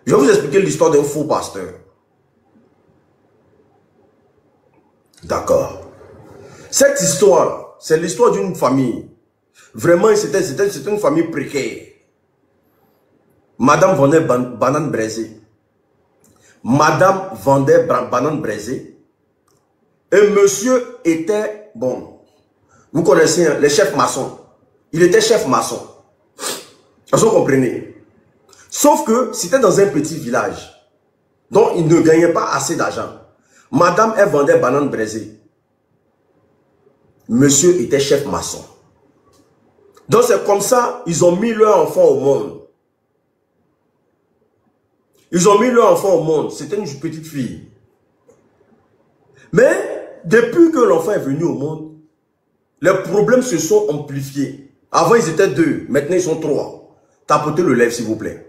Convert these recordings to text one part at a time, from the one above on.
Je vais vous expliquer l'histoire d'un faux pasteur. D'accord. Cette histoire, c'est l'histoire d'une famille. Vraiment, c'était une famille précaire. Madame vendait bananes braisées. Madame vendait bananes braisées. Et monsieur était, bon, vous connaissez hein, les chefs maçons. Il était chef maçon. Vous comprenez? Sauf que c'était dans un petit village. Donc il ne gagnait pas assez d'argent. Madame, elle vendait bananes braisées. Monsieur était chef maçon. Donc c'est comme ça, ils ont mis leur enfant au monde. Ils ont mis leur enfant au monde. C'était une petite fille. Mais depuis que l'enfant est venu au monde, les problèmes se sont amplifiés. Avant, ils étaient 2. Maintenant, ils sont 3. Tapotez le live, s'il vous plaît.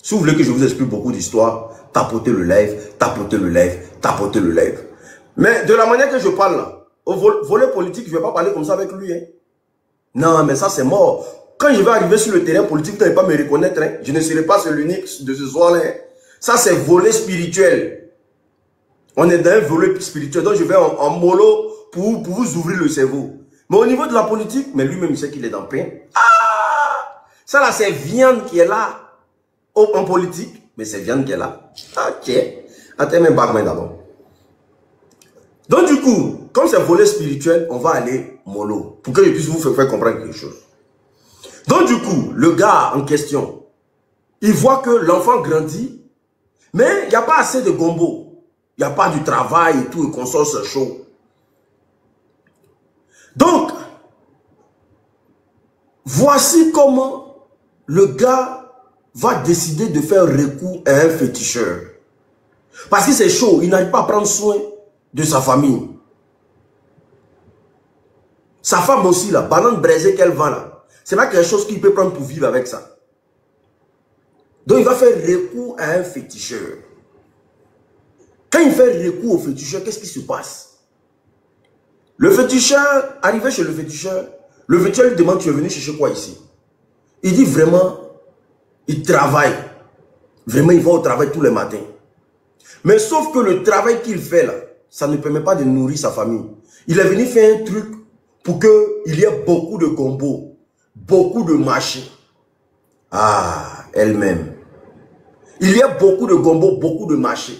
Si vous voulez que je vous explique beaucoup d'histoires, tapotez le live, tapotez le live, tapotez le live. Mais de la manière que je parle là, au volet politique, je ne vais pas parler comme ça avec lui. Hein. Non, mais ça, c'est mort. Quand je vais arriver sur le terrain politique, vous n'allez pas me reconnaître. Hein. Je ne serai pas l'unique de ce soir-là. Hein. Ça, c'est volet spirituel. On est dans un volet spirituel. Donc, je vais en mollo pour vous ouvrir le cerveau. Mais au niveau de la politique, mais lui-même, il sait qu'il est dans le pain. Ah! Ça, là, c'est viande qui est là. En politique, mais c'est viande qui est là. Ok. Attends, même pas d'abord. Donc, du coup, comme c'est volet spirituel, on va aller mollo. Pour que je puisse vous faire comprendre quelque chose. Donc, du coup, le gars en question, il voit que l'enfant grandit, mais il n'y a pas assez de gombo. Il n'y a pas du travail et tout, et qu'on sort ce chaud. Donc, voici comment le gars va décider de faire recours à un féticheur. Parce que c'est chaud, il n'arrive pas à prendre soin de sa famille. Sa femme aussi, la banane braisée qu'elle vend là, c'est pas quelque chose qu'il peut prendre pour vivre avec ça. Donc il va faire recours à un féticheur. Quand il fait recours au féticheur, qu'est-ce qui se passe? Le féticheur, arrivé chez le féticheur lui demande: tu es venu chercher quoi ici? Il dit vraiment, il travaille. Vraiment, il va au travail tous les matins. Mais sauf que le travail qu'il fait là, ça ne permet pas de nourrir sa famille. Il est venu faire un truc pour qu'il y ait beaucoup de combos, beaucoup de marchés. Ah, elle-même. Il y a beaucoup de combos, beaucoup de marchés.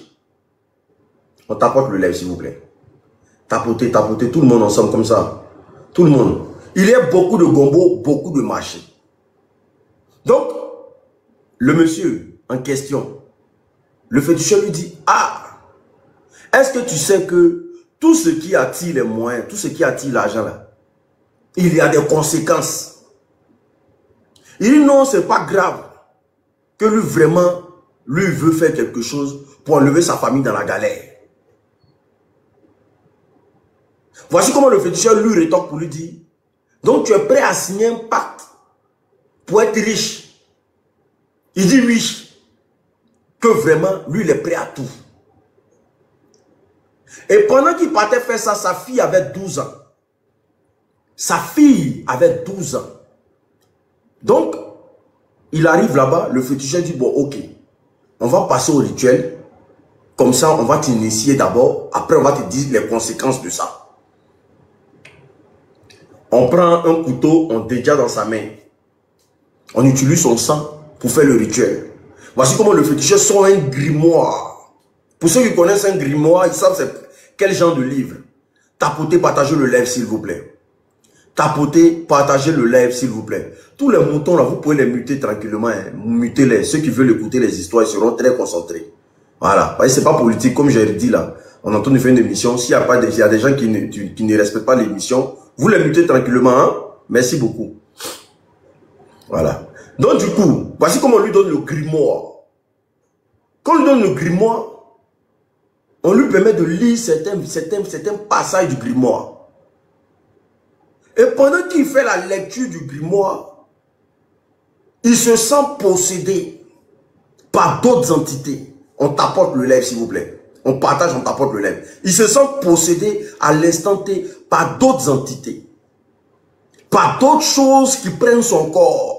On tapote le lèvre, s'il vous plaît. Tapotez, tapotez, tout le monde ensemble comme ça. Tout le monde. Il y a beaucoup de combos, beaucoup de marchés. Donc, le monsieur en question, le féticheur lui dit: ah, est-ce que tu sais que tout ce qui attire les moyens, tout ce qui attire l'argent là, il y a des conséquences. Il dit: non, c'est pas grave. Que lui vraiment, lui veut faire quelque chose pour enlever sa famille dans la galère. Voici comment le féticheur lui rétorque pour lui dire: donc tu es prêt à signer un pacte pour être riche? Il dit oui. Que vraiment, lui, il est prêt à tout. Et pendant qu'il partait faire ça, sa fille avait 12 ans. Sa fille avait 12 ans. Donc, il arrive là-bas, le féticheur dit: bon, ok, on va passer au rituel. Comme ça, on va t'initier d'abord. Après, on va te dire les conséquences de ça. On prend un couteau, on dédia dans sa main. On utilise son sang pour faire le rituel. Voici comment le féticheur sort un grimoire. Pour ceux qui connaissent un grimoire, ils savent c'est quel genre de livre. Tapotez, partagez le live, s'il vous plaît. Tapotez, partagez le live, s'il vous plaît. Tous les moutons, là, vous pouvez les muter tranquillement. Hein. Mutez-les. Ceux qui veulent écouter les histoires, ils seront très concentrés. Voilà. Ce n'est pas politique, comme j'ai dit là. On est en train de faire une émission. S'il y a des gens qui ne respectent pas l'émission, vous les mutez tranquillement. Hein? Merci beaucoup. Voilà. Donc, du coup, voici comment on lui donne le grimoire. Quand on lui donne le grimoire, on lui permet de lire certains passages du grimoire. Et pendant qu'il fait la lecture du grimoire, il se sent possédé par d'autres entités. On tapote le lèvre, s'il vous plaît. On partage, on tapote le lèvre. Il se sent possédé à l'instant T par d'autres entités. Par d'autres choses qui prennent son corps.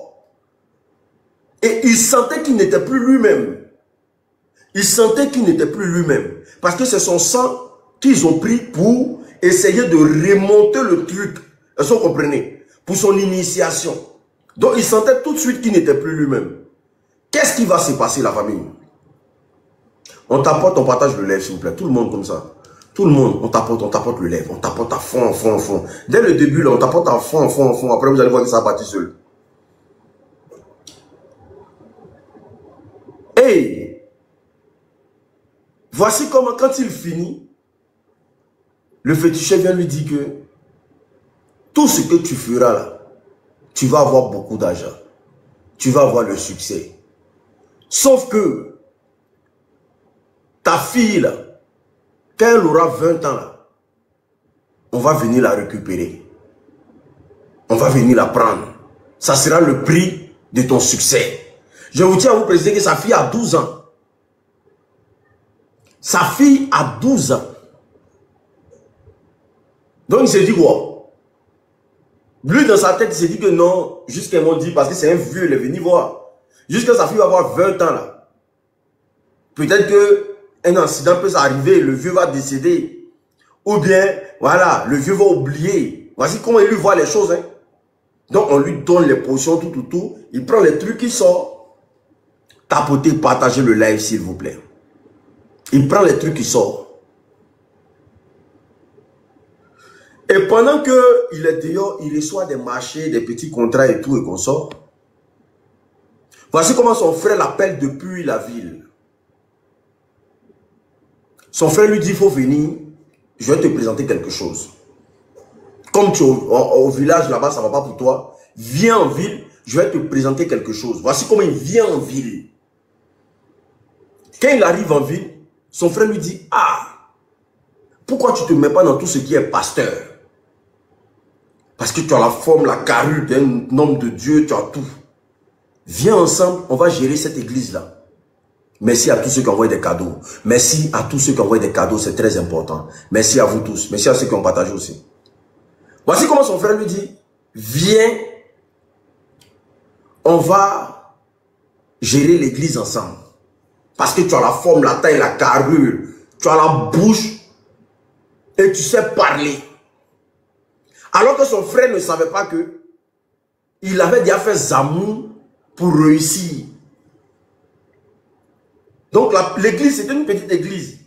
Et il sentait qu'il n'était plus lui-même. Il sentait qu'il n'était plus lui-même. Parce que c'est son sang qu'ils ont pris pour essayer de remonter le truc. Est-ce que vous comprenez? Pour son initiation. Donc il sentait tout de suite qu'il n'était plus lui-même. Qu'est-ce qui va se passer, la famille? On t'apporte, on partage le lèvre, s'il vous plaît. Tout le monde comme ça. Tout le monde, on t'apporte le lèvre. On t'apporte à fond, à fond, à fond. Dès le début, là, on t'apporte à fond, à fond, à fond. Après, vous allez voir que ça va partir seul. Et voici comment, quand il finit, le féticheur vient lui dire que tout ce que tu feras là, tu vas avoir beaucoup d'argent. Tu vas avoir le succès. Sauf que ta fille là, quand elle aura 20 ans là, on va venir la récupérer. On va venir la prendre. Ça sera le prix de ton succès. Je vous tiens à vous préciser que sa fille a 12 ans. Sa fille a 12 ans. Donc il s'est dit quoi? Lui dans sa tête il s'est dit que non, jusqu'à m'ont dit parce que c'est un vieux, il est venu voir. Jusqu'à sa fille va avoir 20 ans là. Peut-être que un incident peut s'arriver, le vieux va décéder. Ou bien, voilà, le vieux va oublier. Voici comment il lui voit les choses. Hein. Donc on lui donne les potions, tout. Il prend les trucs, il sort. Tapotez, partagez le live s'il vous plaît. Il prend les trucs, il sort. Et pendant qu'il est dehors, il reçoit des marchés, des petits contrats et tout, et qu'on sort. Voici comment son frère l'appelle depuis la ville. Son frère lui dit, il faut venir, je vais te présenter quelque chose. Comme tu es au village là-bas, ça ne va pas pour toi. Viens en ville, je vais te présenter quelque chose. Voici comment il vient en ville. Quand il arrive en ville, son frère lui dit, ah, pourquoi tu ne te mets pas dans tout ce qui est pasteur? Parce que tu as la forme, la carrure d'un homme de Dieu, tu as tout. Viens ensemble, on va gérer cette église-là. Merci à tous ceux qui envoient des cadeaux. Merci à tous ceux qui envoient des cadeaux, c'est très important. Merci à vous tous. Merci à ceux qui ont partagé aussi. Voici comment son frère lui dit, viens, on va gérer l'église ensemble. Parce que tu as la forme, la taille, la carrure, tu as la bouche et tu sais parler. Alors que son frère ne savait pas que il avait déjà fait Zamou pour réussir. Donc l'église, c'était une petite église.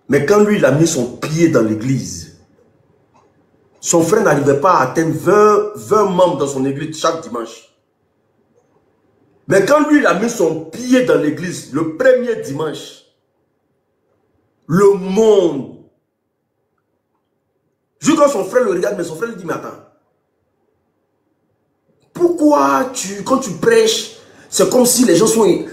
Mais quand lui, il a mis son pied dans l'église, son frère n'arrivait pas à atteindre 20 membres dans son église chaque dimanche. Mais quand lui, il a mis son pied dans l'église, le premier dimanche, le monde, juste quand son frère le regarde, mais son frère lui dit, mais attends, pourquoi quand tu prêches, c'est comme si les gens sont,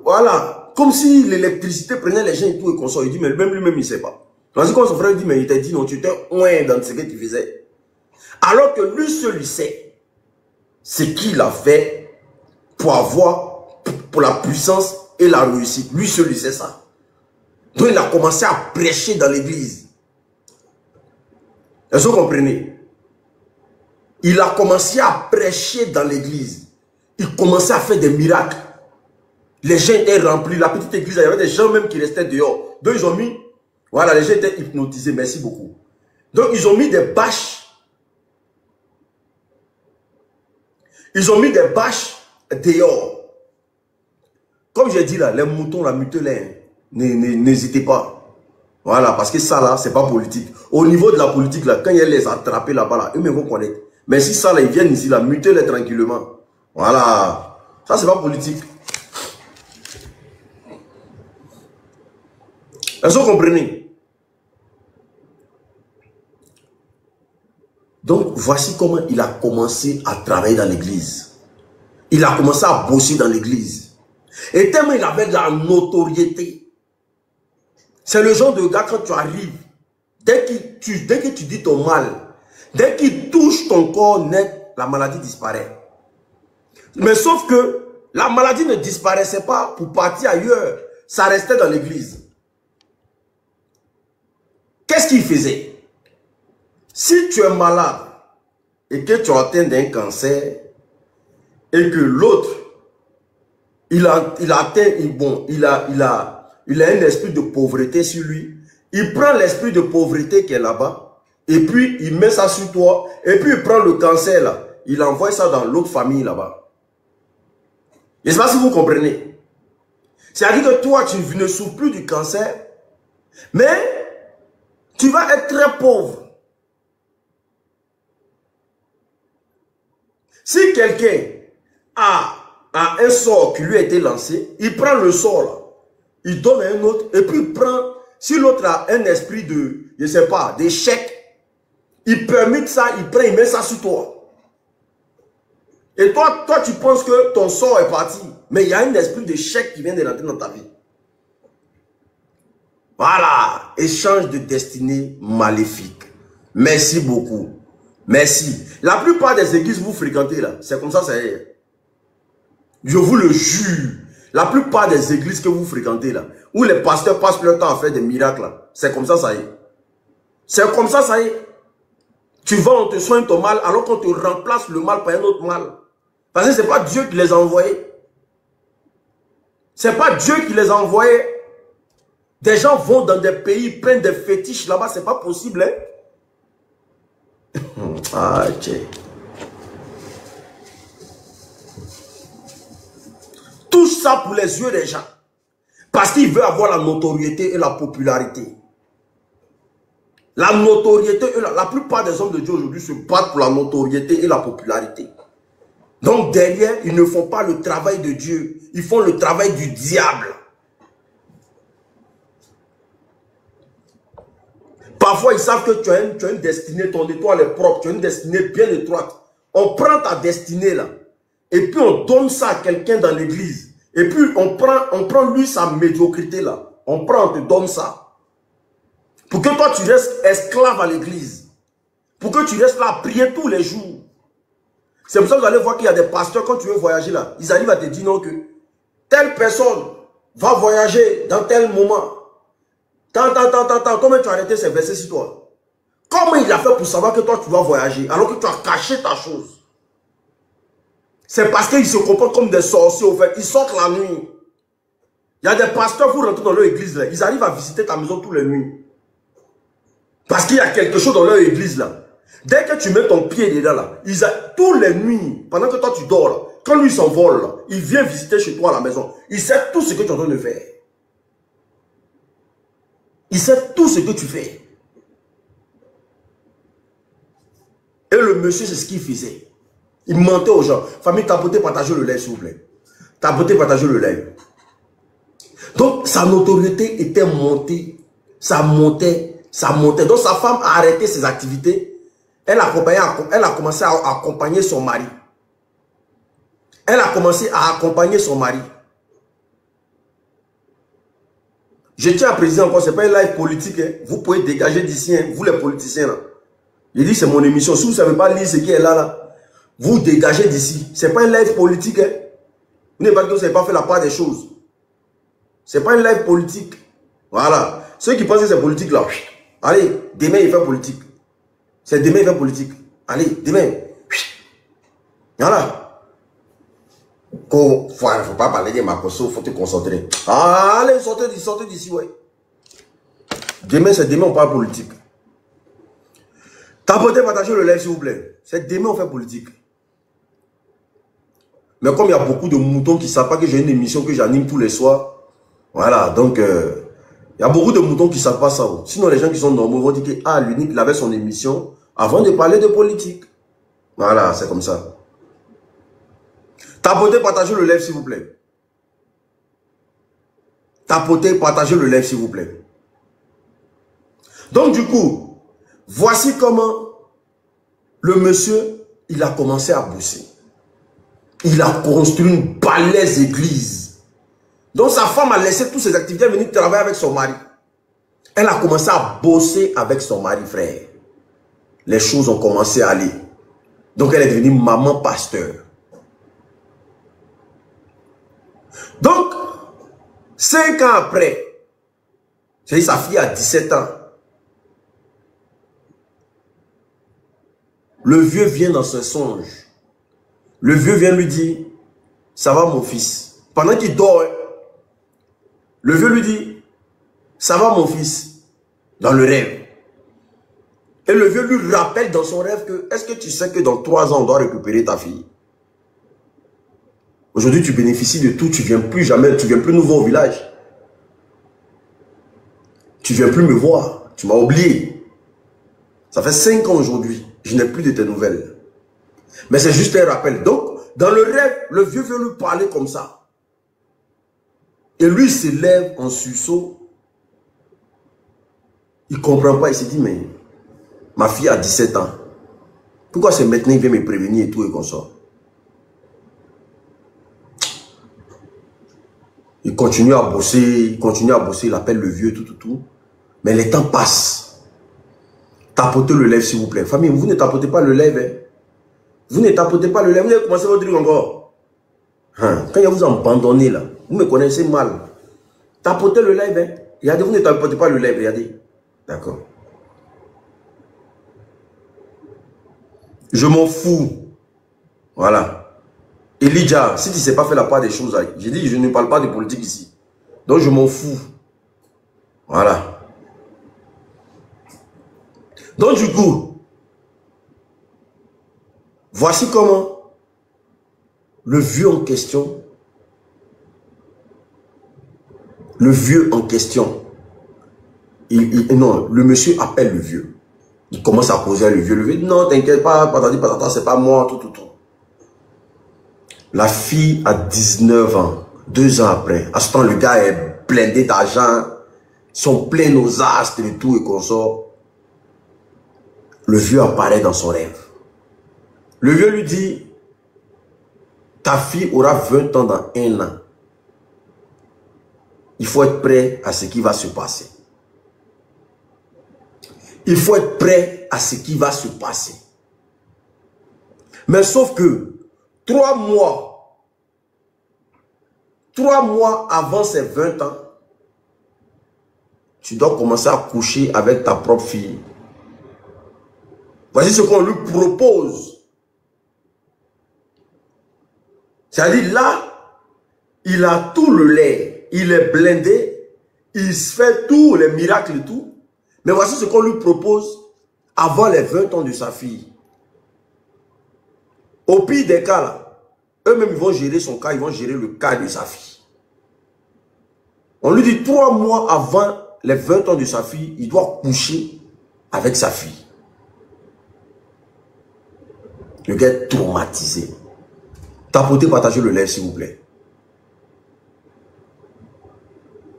voilà, comme si l'électricité prenait les gens et tout et qu'on sort. Il dit, mais même lui-même, il ne sait pas. Quand son frère dit, mais il t'a dit, non, tu étais loin dans ce que tu faisais. Alors que lui seul, il sait ce qu'il a fait pour avoir, pour la puissance et la réussite. Lui seul, il sait ça. Donc, il a commencé à prêcher dans l'église. Est-ce que vous comprenez? Il a commencé à prêcher dans l'église. Il commençait à faire des miracles. Les gens étaient remplis. La petite église, il y avait des gens même qui restaient dehors. Donc, ils ont mis, voilà, les gens étaient hypnotisés. Merci beaucoup. Donc, ils ont mis des bâches. Ils ont mis des bâches dehors. Comme j'ai dit là, les moutons, la mutelée, n'hésitez pas. Voilà, parce que ça là, c'est pas politique. Au niveau de la politique là, quand il y a les attrapés là-bas, là, eux-mêmes vont connaître. Mais si ça là, ils viennent ici là, muter-les tranquillement. Voilà. Ça, c'est pas politique. Est-ce que vous comprenez? Donc, voici comment il a commencé à travailler dans l'église. Il a commencé à bosser dans l'église. Et tellement il avait de la notoriété. C'est le genre de gars, quand tu arrives, dès que tu dis ton mal, dès qu'il touche ton corps net, la maladie disparaît. Mais sauf que la maladie ne disparaissait pas pour partir ailleurs. Ça restait dans l'église. Qu'est-ce qu'il faisait? Si tu es malade et que tu as atteint d'un cancer et que l'autre il a atteint, bon, il a un esprit de pauvreté sur lui. Il prend l'esprit de pauvreté qui est là-bas, et puis il met ça sur toi, et puis il prend le cancer là, il envoie ça dans l'autre famille là-bas. Je ne sais pas si vous comprenez. C'est-à-dire que toi, tu ne souffres plus du cancer, mais tu vas être très pauvre. Si quelqu'un a un sort qui lui a été lancé, il prend le sort là, il donne à un autre, et puis il prend, si l'autre a un esprit de, je ne sais pas, d'échec, il permet ça, il prend, il met ça sur toi. Et toi, tu penses que ton sort est parti, mais il y a un esprit d'échec qui vient de rentrer dans ta vie. Voilà, échange de destinée maléfique. Merci beaucoup. Merci. La plupart des églises que vous fréquentez là, c'est comme ça, ça est. Je vous le jure. La plupart des églises que vous fréquentez là, où les pasteurs passent leur temps à faire des miracles là, c'est comme ça, ça est. C'est comme ça, ça est. Tu vas, on te soigne ton mal, alors qu'on te remplace le mal par un autre mal. Parce que ce n'est pas Dieu qui les a envoyés. Ce n'est pas Dieu qui les a envoyés. Des gens vont dans des pays, prennent des fétiches là-bas, ce n'est pas possible. Hein? Ah, tiens. Tout ça pour les yeux des gens. Parce qu'il veut avoir la notoriété et la popularité. La notoriété, la plupart des hommes de Dieu aujourd'hui se battent pour la notoriété et la popularité. Donc derrière, ils ne font pas le travail de Dieu. Ils font le travail du diable. Parfois, ils savent que tu as une destinée, ton étoile est propre, tu as une destinée bien étroite. On prend ta destinée là, et puis on donne ça à quelqu'un dans l'église. Et puis on prend lui sa médiocrité là. On te donne ça. Pour que toi tu restes esclave à l'église. Pour que tu restes là à prier tous les jours. C'est pour ça que vous allez voir qu'il y a des pasteurs, quand tu veux voyager là, ils arrivent à te dire non que telle personne va voyager dans tel moment. Comment tu as arrêté ces versets sur toi? Comment il a fait pour savoir que toi tu vas voyager alors que tu as caché ta chose? C'est parce qu'ils se comportent comme des sorciers au fait. Ils sortent la nuit. Il y a des pasteurs, vous rentrez dans leur église là, ils arrivent à visiter ta maison tous les nuits. Parce qu'il y a quelque chose dans leur église là. Dès que tu mets ton pied dedans là, tous les nuits, pendant que toi tu dors là, quand lui s'envole là, il vient visiter chez toi à la maison. Il sait tout ce que tu es en train de faire. Il sait tout ce que tu fais. Et le monsieur, c'est ce qu'il faisait. Il mentait aux gens. Famille, tapotez, partagez le lait, s'il vous plaît. Tapotez, partagez le lait. Donc, sa notoriété était montée. Ça montait, ça montait. Donc, sa femme a arrêté ses activités. Elle a commencé à accompagner son mari. Elle a commencé à accompagner son mari. Je tiens à préciser encore, ce n'est pas un live politique. Hein. Vous pouvez dégager d'ici, hein, vous les politiciens. Là. Je dis c'est mon émission. Si vous ne savez pas lire ce qui est là, vous dégagez d'ici. Ce n'est pas un live politique. Hein. Vous n'avez pas dit que vous n'avez pas fait la part des choses. Ce n'est pas un live politique. Voilà. Ceux qui pensent que c'est politique là, allez, demain il fait politique. C'est demain il fait politique. Allez, demain. Voilà. Il ne faut pas parler de Makosso, il faut te concentrer. Allez, sortez d'ici, ouais. Demain, c'est demain, on parle politique. Tapotez, partagez le live, s'il vous plaît. C'est demain, on fait politique. Mais comme il y a beaucoup de moutons qui ne savent pas que j'ai une émission que j'anime tous les soirs, voilà, donc, il y a beaucoup de moutons qui ne savent pas ça. Sinon, les gens qui sont normaux vont dire que, ah, l'unique, il avait son émission avant de parler de politique. Voilà, c'est comme ça. Tapotez, partagez le live, s'il vous plaît. Tapotez, partagez le live, s'il vous plaît. Donc, du coup, voici comment le monsieur, il a commencé à bosser. Il a construit une balèze église. Donc, sa femme a laissé toutes ses activités, elle est venue travailler avec son mari. Elle a commencé à bosser avec son mari, frère. Les choses ont commencé à aller. Donc, elle est devenue maman pasteur. Donc, 5 ans après, c'est-à-dire sa fille a 17 ans, le vieux vient dans ce songe. Le vieux vient lui dire, ça va mon fils, Pendant qu'il dort, le vieux lui dit, ça va mon fils, dans le rêve. Et le vieux lui rappelle dans son rêve que, est-ce que tu sais que dans 3 ans, on doit récupérer ta fille? Aujourd'hui, tu bénéficies de tout, tu ne viens plus jamais, tu ne viens plus nous voir au village. Tu ne viens plus me voir, tu m'as oublié. Ça fait 5 ans aujourd'hui, je n'ai plus de tes nouvelles. Mais c'est juste un rappel. Donc, dans le rêve, le vieux veut lui parler comme ça. Et lui, il se lève en sursaut. Il ne comprend pas, il se dit, mais ma fille a 17 ans. Pourquoi c'est maintenant qu'il vient me prévenir et tout et comme ça? Il continue à bosser, il appelle le vieux, tout. Mais les temps passent. Tapotez le lèvre, s'il vous plaît. Famille, vous ne tapotez pas le lèvre. Hein. Vous ne tapotez pas le lèvre. Vous avez commencé votre truc encore. Hein. Quand il vous abandonnez là, vous me connaissez mal. Tapotez le lèvre. Hein. Regardez, vous ne tapotez pas le lèvre, regardez. D'accord. Je m'en fous. Voilà. Elijah, si tu ne sais pas faire la part des choses, j'ai dit, je ne parle pas de politique ici. Donc je m'en fous. Voilà. Donc du coup, voici comment le vieux en question, non, le monsieur appelle le vieux. Il commence à causer à le vieux. Le vieux, non, t'inquiète pas, patata, c'est pas moi, tout. La fille a 19 ans, 2 ans après. À ce temps, le gars est blindé d'argent. Ils sont pleins aux astres et tout et qu'on sort. Le vieux apparaît dans son rêve. Le vieux lui dit, ta fille aura 20 ans dans 1 an. Il faut être prêt à ce qui va se passer. Il faut être prêt à ce qui va se passer. Mais sauf que 3 mois avant ses 20 ans, tu dois commencer à coucher avec ta propre fille. Voici ce qu'on lui propose. C'est-à-dire là, il a tout le lait, il est blindé, il se fait tous les miracles et tout. Mais voici ce qu'on lui propose avant les 20 ans de sa fille. Au pire des cas, là, eux-mêmes, ils vont gérer son cas, ils vont gérer le cas de sa fille. On lui dit 3 mois avant les 20 ans de sa fille, il doit coucher avec sa fille. Le gars est traumatisé. Tapotez, partagez le lait, s'il vous plaît.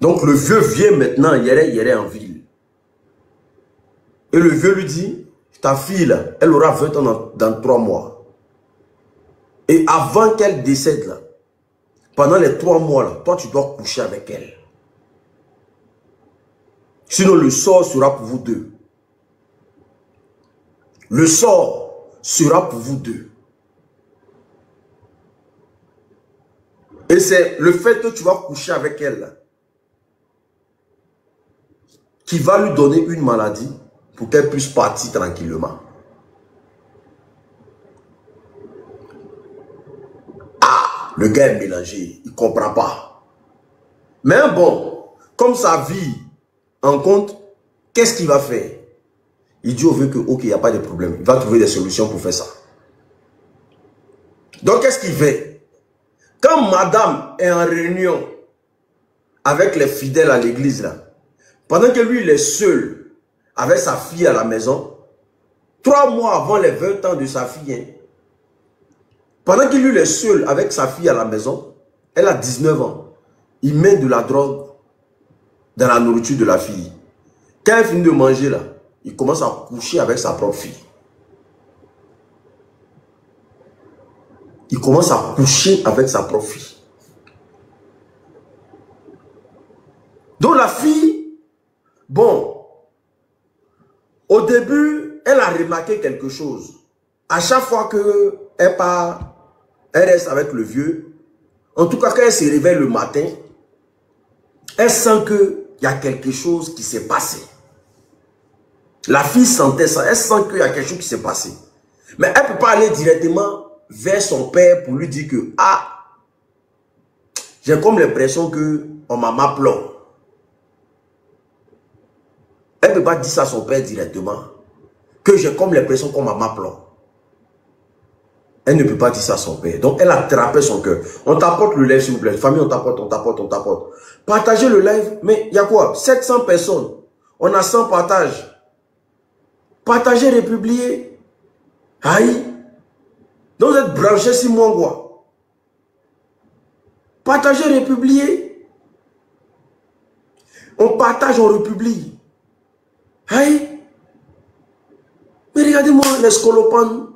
Donc le vieux vient maintenant, il est en ville. Et le vieux lui dit, ta fille, là, elle aura 20 ans dans 3 mois. Et avant qu'elle décède, là, pendant les 3 mois, là, toi, tu dois coucher avec elle. Sinon, le sort sera pour vous deux. Le sort sera pour vous deux. Et c'est le fait que tu vas coucher avec elle, là, qui va lui donner une maladie pour qu'elle puisse partir tranquillement. Le gars est mélangé, il ne comprend pas. Mais bon, comme sa vie en compte, qu'est-ce qu'il va faire? Il dit au vieux que, ok, il n'y a pas de problème. Il va trouver des solutions pour faire ça. Donc, qu'est-ce qu'il fait? Quand madame est en réunion avec les fidèles à l'église, là, pendant que lui, il est seul avec sa fille à la maison, 3 mois avant les 20 ans de sa fille, hein, pendant qu'il lui est seul avec sa fille à la maison, elle a 19 ans. Il met de la drogue dans la nourriture de la fille. Quand elle finit de manger, là, il commence à coucher avec sa propre fille. Il commence à coucher avec sa propre fille. Donc la fille, bon, au début, elle a remarqué quelque chose. À chaque fois qu'elle part, elle reste avec le vieux. En tout cas, quand elle se réveille le matin, elle sent qu'il y a quelque chose qui s'est passé. La fille sentait ça. Elle sent qu'il y a quelque chose qui s'est passé. Mais elle ne peut pas aller directement vers son père pour lui dire que, ah, J'ai comme l'impression qu'on m'a m'appelé. Elle ne peut pas dire ça à son père directement. Que j'ai comme l'impression qu'on m'a m'appelé. Elle ne peut pas dire ça à son père. Donc, elle a attrapé son cœur. On t'apporte le live, s'il vous plaît. Famille, on t'apporte, on t'apporte, on t'apporte. Partagez le live. Mais il y a quoi? 700 personnes. On a 100 partages. Partagez, republiez. Aïe. Donc, vous êtes branchés sur moi, quoi. Partagez, republiez. On partage, on republie. Aïe. Mais regardez-moi, les scolopanes.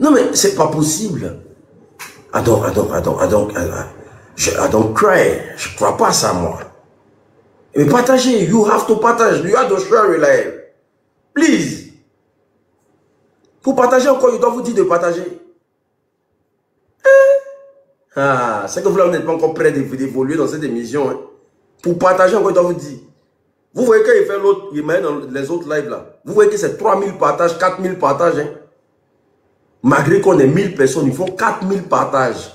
Non, mais c'est pas possible. I don't cry. Je crois pas à ça, moi. Mais partagez. You have to partage. You have to share your life. Please. Pour partager encore, je dois vous dire de partager. Ah, c'est que vous n'êtes pas encore prêt d'évoluer dans cette émission. Hein. Pour partager encore, je dois vous dire. Vous voyez quand il fait l'autre, il met dans les autres lives là. Vous voyez que c'est 3000 partages, 4000 partages. Hein. Malgré qu'on ait 1000 personnes, ils font 4000 partages.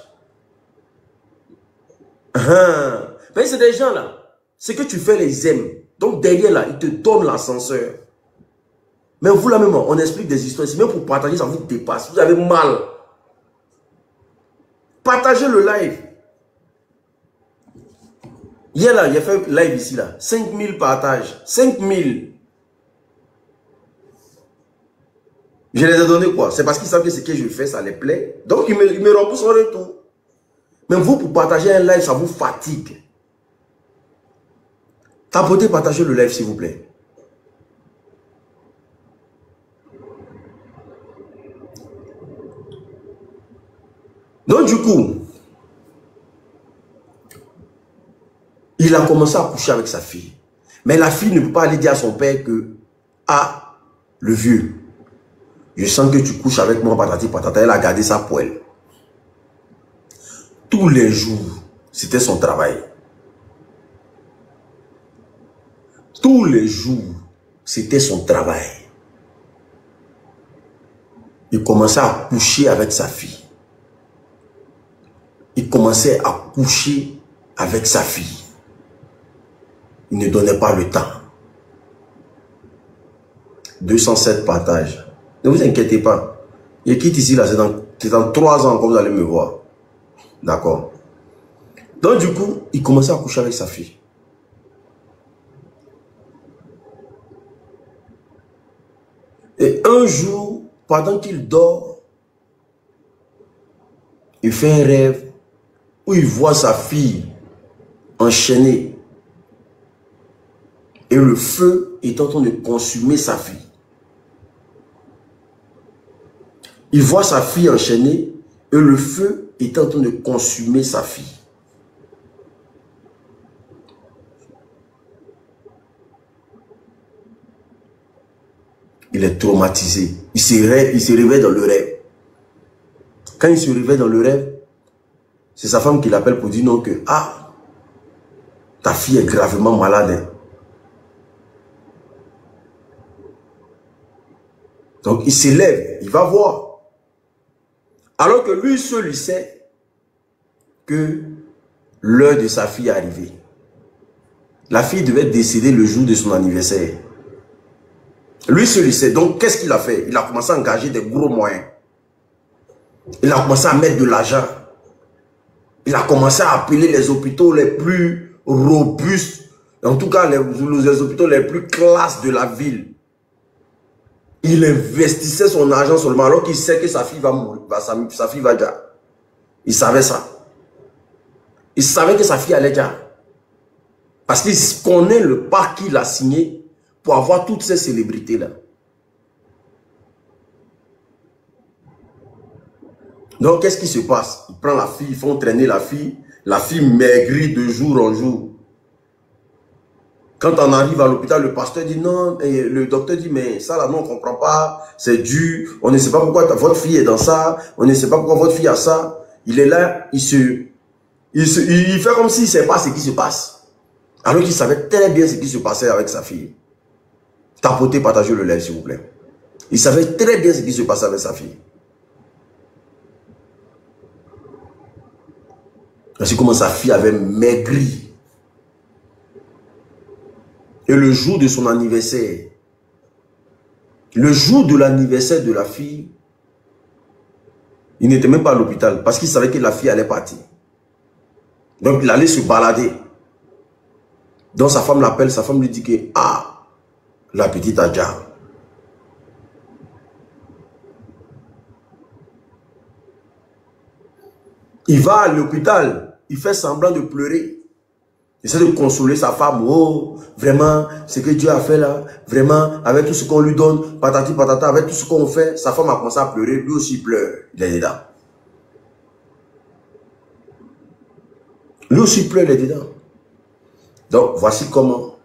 Mais c'est des gens là. Ce que tu fais, les aiment. Donc derrière là, ils te donnent l'ascenseur. Mais vous là même, on explique des histoires. C'est même pour partager, ça vous dépasse. Vous avez mal. Partagez le live. Hier là, j'ai fait live ici là. 5000 partages. 5000. Je les ai donnés quoi? C'est parce qu'ils savent que ce que je fais, ça les plaît. Donc, ils me remboursent en retour. Mais vous, pour partager un live, ça vous fatigue. Tapotez, partagez le live, s'il vous plaît. Donc, du coup, il a commencé à coucher avec sa fille. Mais la fille ne peut pas aller dire à son père que, ah, le vieux, je sens que tu couches avec moi, patati patata. Elle a gardé ça pour elle. Tous les jours, c'était son travail. Tous les jours, c'était son travail. Il commençait à coucher avec sa fille. Il commençait à coucher avec sa fille. Il ne donnait pas le temps. 207 partages. Ne vous inquiétez pas. Je quitte ici, là, c'est dans 3 ans que vous allez me voir. D'accord. Donc, du coup, il commençait à coucher avec sa fille. Et un jour, pendant qu'il dort, il fait un rêve où il voit sa fille enchaînée. Et le feu est en train de consumer sa fille. Il voit sa fille enchaînée et le feu est en train de consumer sa fille. Il est traumatisé. Il se réveille dans le rêve. Quand il se réveille dans le rêve, c'est sa femme qui l'appelle pour dire non que, ah, ta fille est gravement malade. Hein. Donc il se lève, il va voir. Alors que lui seul, il sait que l'heure de sa fille est arrivée. La fille devait décéder le jour de son anniversaire. Lui seul, il sait. Donc, qu'est-ce qu'il a fait? Il a commencé à engager des gros moyens. Il a commencé à mettre de l'argent. Il a commencé à appeler les hôpitaux les plus robustes. En tout cas, les hôpitaux les plus classes de la ville. Il investissait son argent seulement alors qu'il sait que sa fille va mourir. Sa fille va déjà. Il savait ça. Il savait que sa fille allait déjà. Parce qu'il connaît le pacte qu'il a signé pour avoir toutes ces célébrités-là. Donc, qu'est-ce qui se passe? Il prend la fille, ils font traîner la fille maigrit de jour en jour. Quand on arrive à l'hôpital, le pasteur dit non, et le docteur dit mais ça là, non, on ne comprend pas, c'est dû, on ne sait pas pourquoi votre fille est dans ça, on ne sait pas pourquoi votre fille a ça. Il est là, il fait comme s'il ne sait pas ce qui se passe. Alors qu'il savait très bien ce qui se passait avec sa fille. Tapotez, partagez le live s'il vous plaît. Il savait très bien ce qui se passait avec sa fille. Parce que comment sa fille avait maigri. Et le jour de son anniversaire, le jour de l'anniversaire de la fille, il n'était même pas à l'hôpital parce qu'il savait que la fille allait partir. Donc il allait se balader. Donc sa femme l'appelle, sa femme lui dit que ah, la petite Adja. Il va à l'hôpital, il fait semblant de pleurer. Il essaie de consoler sa femme. Oh, vraiment, ce que Dieu a fait là, vraiment, avec tout ce qu'on lui donne, patati patata, avec tout ce qu'on fait, sa femme a commencé à pleurer, lui aussi il pleure. Il est dedans. Lui aussi il pleure, il est dedans. Donc, voici comment.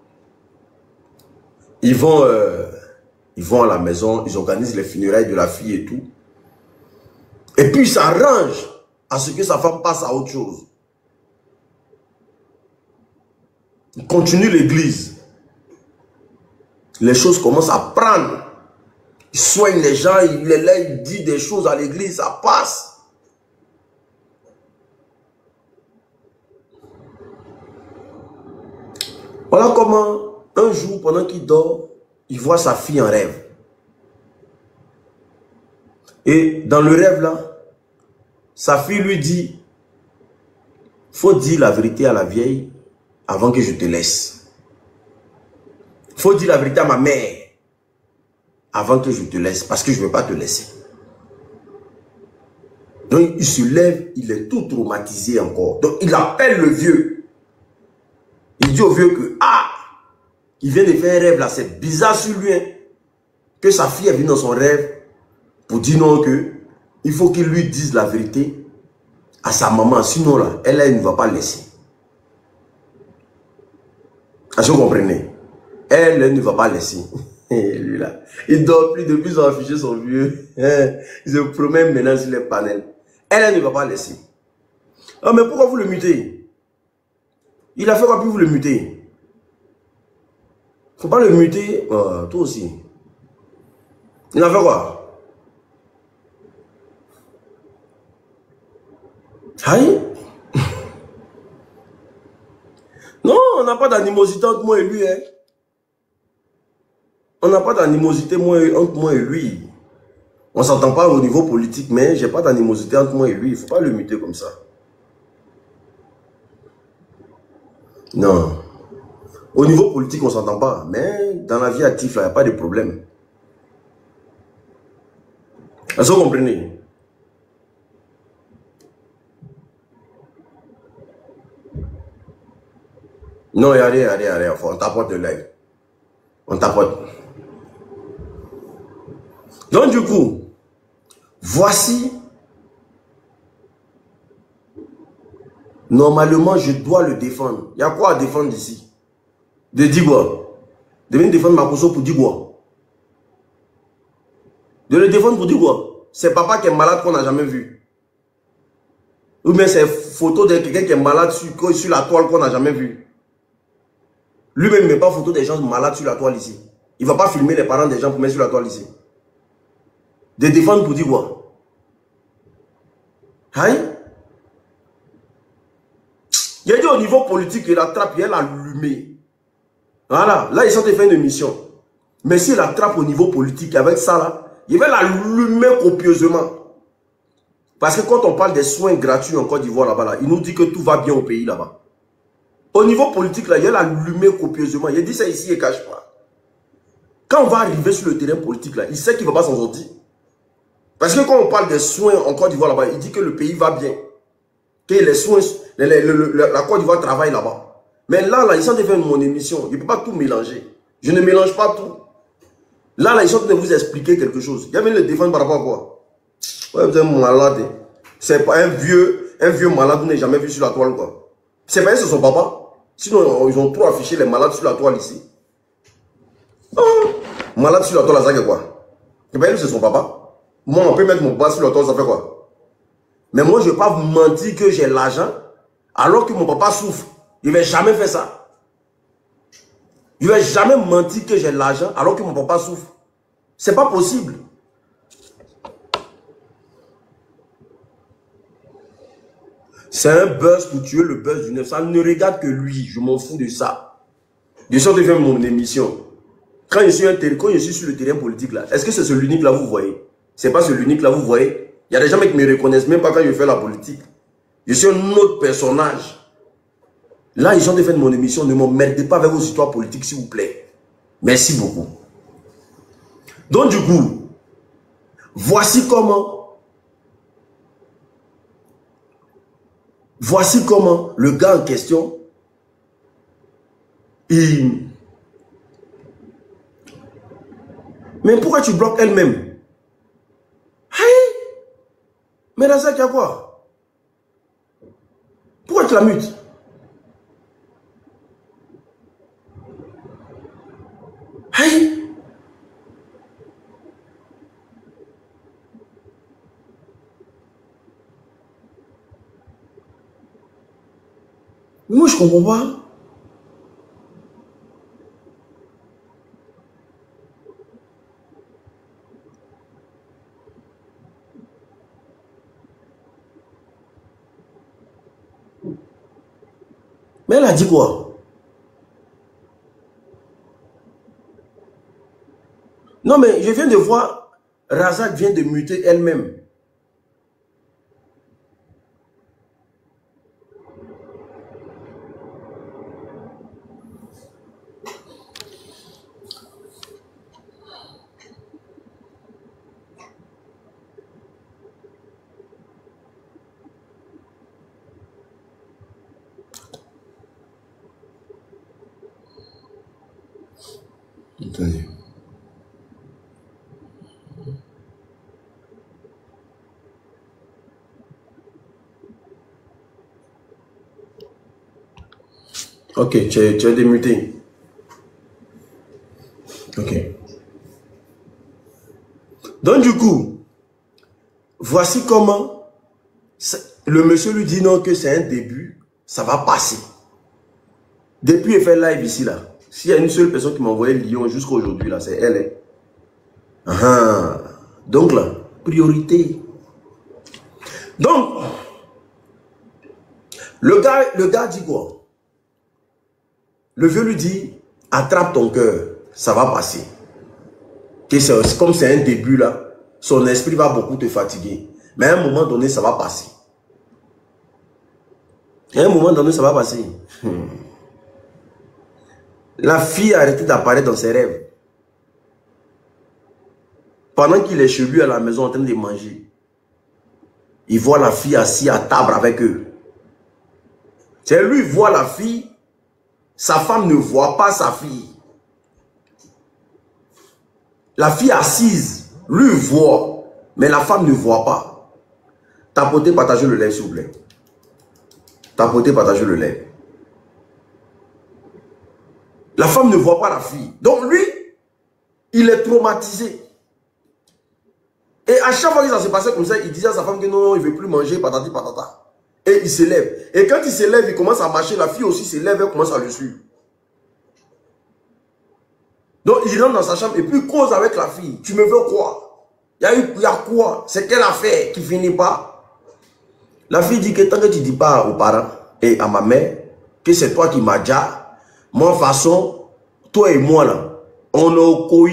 Ils vont à la maison, ils organisent les funérailles de la fille et tout. Et puis, ils s'arrangent à ce que sa femme passe à autre chose. Il continue l'église. Les choses commencent à prendre. Il soigne les gens, il est là, il dit des choses à l'église, ça passe. Voilà comment, un jour, pendant qu'il dort, il voit sa fille en rêve. Et dans le rêve là, sa fille lui dit, faut dire la vérité à la vieille avant que je te laisse. Faut dire la vérité à ma mère avant que je te laisse, parce que je ne veux pas te laisser. Donc il se lève, il est tout traumatisé encore. Donc il appelle le vieux. Il dit au vieux que, ah, il vient de faire un rêve là, c'est bizarre sur lui, hein, que sa fille est venue dans son rêve pour dire non que il faut qu'il lui dise la vérité à sa maman, sinon là, elle ne va pas laisser. Est-ce que vous comprenez? Elle ne va pas laisser. Lui là, il dort plus depuis son affiché son vieux. Il se promène maintenant sur les panels. Elle ne va pas laisser. Ah, mais pourquoi vous le mutez? Il a fait quoi puis vous le mutez? Faut pas le muter. Toi aussi. Il a fait quoi? Aïe. Non, on n'a pas d'animosité entre moi et lui. Hein. On n'a pas d'animosité entre moi et lui. On ne s'entend pas au niveau politique, mais j'ai pas d'animosité entre moi et lui. Il ne faut pas le muter comme ça. Non. Au niveau politique, on ne s'entend pas. Mais dans la vie active, il n'y a pas de problème. Est-ce que vous comprenez? Non, il n'y a rien. On tapote le live. On tapote. Donc du coup, voici. Normalement, je dois le défendre. Il y a quoi à défendre ici? De Digwa. De venir défendre Makosso pour Digwa. De le défendre pour Digwa. C'est papa qui est malade qu'on n'a jamais vu. Ou bien c'est photo de quelqu'un qui est malade sur la toile qu'on n'a jamais vu. Lui-même ne met pas photo des gens malades sur la toile ici. Il ne va pas filmer les parents des gens pour mettre sur la toile ici. De défendre pour dire quoi? Aïe. Il a dit au niveau politique, il attrape, il a allumé. Voilà, là ils sont en train de faire une émission. Mais s'il attrape au niveau politique avec ça là, il va l'allumer copieusement. Parce que quand on parle des soins gratuits en Côte d'Ivoire là-bas, là, il nous dit que tout va bien au pays là-bas. Au niveau politique là, il va l'allumer copieusement. Il dit ça ici, il ne cache pas. Quand on va arriver sur le terrain politique là, il sait qu'il ne va pas s'en sortir. Parce que quand on parle des soins en Côte d'Ivoire là-bas, il dit que le pays va bien. Que les soins, la Côte d'Ivoire travaille là-bas. Mais là, ils sont en train de faire mon émission. Je ne peux pas tout mélanger. Je ne mélange pas tout. Là, ils sont en train de vous expliquer quelque chose. Il y a même le défendre par rapport à quoi? Ouais, vous êtes malade. C'est pas un vieux malade, vous n'avez jamais vu sur la toile quoi. C'est pas c'est son papa. Sinon, ils ont trop affiché les malades sur la toile ici. Oh, malade sur la toile, ça fait quoi? C'est son papa. Moi, on peut mettre mon bas sur la toile, ça fait quoi? Mais moi, je ne vais pas vous mentir que j'ai l'argent alors que mon papa souffre. Il ne va jamais faire ça. Je ne vais jamais mentir que j'ai l'argent alors que mon papa souffre. C'est pas possible. C'est un buzz pour tuer le buzz du 9. Ça ne regarde que lui. Je m'en fous de ça. De sorte de faire mon émission. Quand je suis sur le terrain politique là, est-ce que c'est celui-là vous voyez? C'est pas celui-là vous voyez? Il y a des gens qui me reconnaissent même pas quand je fais la politique. Je suis un autre personnage. Là, ils sont de faire mon émission. Ne m'emmerdez pas avec vos histoires politiques, s'il vous plaît. Merci beaucoup. Donc, du coup, voici comment le gars en question, mais pourquoi tu bloques elle-même? Hey! Mais Razak, il y a quoi? Pourquoi tu la mutes? Hey! Moi, je comprends pas. Mais elle a dit quoi? Non, mais je viens de voir, Razak vient de muter elle-même. Attendez. Ok, tu as démuté. Ok. Donc du coup, voici comment le monsieur lui dit non que c'est un début, ça va passer. Depuis il fait live ici là. S'il y a une seule personne qui m'a envoyé Lyon jusqu'à aujourd'hui là, c'est elle. Donc là, priorité. Donc, le gars dit quoi? Le vieux lui dit, attrape ton cœur, ça va passer. Comme c'est un début là, son esprit va beaucoup te fatiguer. Mais à un moment donné, ça va passer. À un moment donné, ça va passer. La fille a arrêté d'apparaître dans ses rêves. Pendant qu'il est chez lui à la maison en train de manger, il voit la fille assise à table avec eux. C'est lui qui voit la fille, sa femme ne voit pas sa fille. La fille assise, lui voit, mais la femme ne voit pas. Tapotez, partagez le live s'il vous plaît. Tapotez, partagez le live. La femme ne voit pas la fille. Donc lui, il est traumatisé. Et à chaque fois que ça se passait comme ça, il disait à sa femme que non, il ne veut plus manger, patati patata. Et il se lève. Et quand il se lève, il commence à marcher. La fille aussi se lève et commence à le suivre. Donc il rentre dans sa chambre et puis il cause avec la fille. Tu me veux quoi? Il y a quoi? C'est quelle affaire qui finit pas? La fille dit que tant que tu ne dis pas aux parents et à ma mère que c'est toi qui m'as déjà, moi de toute façon, toi et moi là, on est au COI.